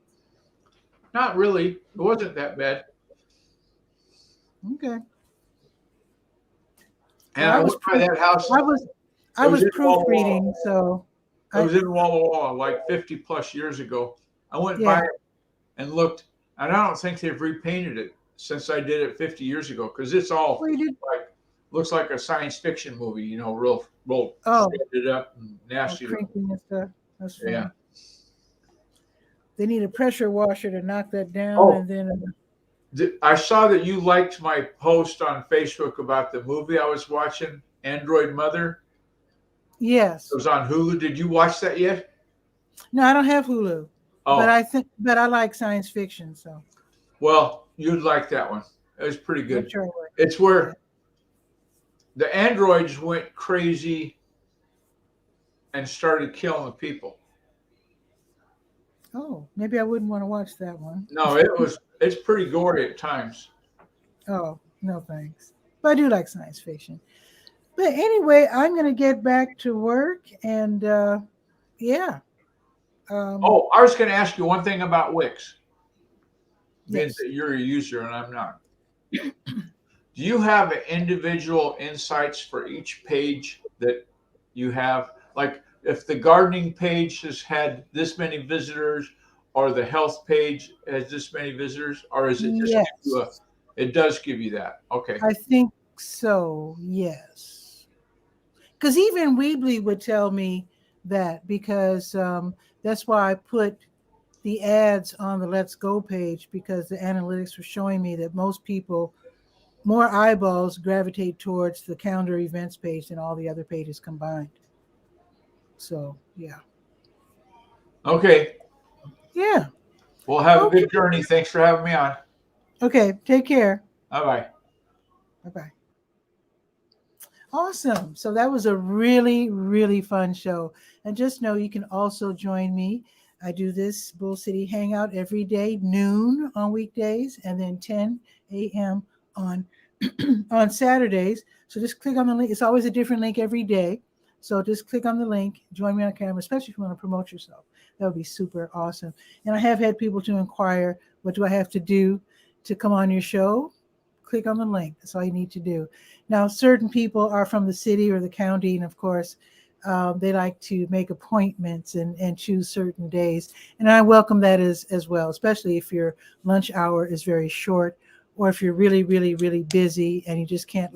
Not really. It wasn't that bad. Okay. And Well, I went by that house. I was in Walla proofreading, Walla. so I was in Walla Walla like 50 plus years ago. I went by it and looked, and I don't think they've repainted it since I did it 50 years ago, because it's all like looks like a science fiction movie, you know, real shredded up and nasty. Crinkling and stuff. That's funny. Yeah. They need a pressure washer to knock that down, and then I saw that you liked my post on Facebook about the movie I was watching, Android Mother. Yes. It was on Hulu. Did you watch that yet? No, I don't have Hulu. Oh. But I like science fiction, so. Well, you'd like that one. It was pretty good. Sure. It's where the androids went crazy and started killing the people. Oh, maybe I wouldn't want to watch that one. No, it's pretty gory at times. Oh, no thanks. But I do like science fiction. But anyway, I'm going to get back to work, and yeah. I was going to ask you one thing about Wix. Means that you're a user and I'm not. Do you have individual insights for each page that you have? Like if the gardening page has had this many visitors, or the health page has this many visitors, or is it just give you it does give you that? Okay. I think so, yes. Because even Weebly would tell me that, because that's why I put the ads on the Let's Go page, because the analytics were showing me that most people, more eyeballs gravitate towards the calendar events page than all the other pages combined. So, yeah. Okay. Yeah. Well, have a good journey. Thanks for having me on. Okay. Take care. Bye-bye. Bye-bye. Awesome. So that was a really, really fun show. And just know you can also join me. I do this Bull City Hangout every day, noon on weekdays, and then 10 a.m. on on Saturdays. So just click on the link. It's always a different link every day. So just click on the link, join me on camera, especially if you want to promote yourself. That would be super awesome. And I have had people to inquire, what do I have to do to come on your show? Click on the link. That's all you need to do. Now, certain people are from the city or the county, and of course, they like to make appointments and choose certain days. And I welcome that as well, especially if your lunch hour is very short, or if you're really, really, really busy and you just can't,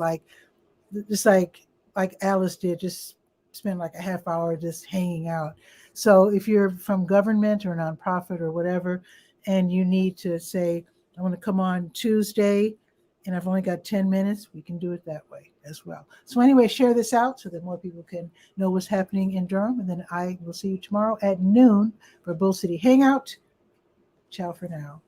just like Alice did, just spend like a half hour just hanging out. So if you're from government or nonprofit or whatever, and you need to say, I want to come on Tuesday, and I've only got 10 minutes, we can do it that way as well. So anyway, share this out so that more people can know what's happening in Durham. And then I will see you tomorrow at noon for Bull City Hangout. Ciao for now.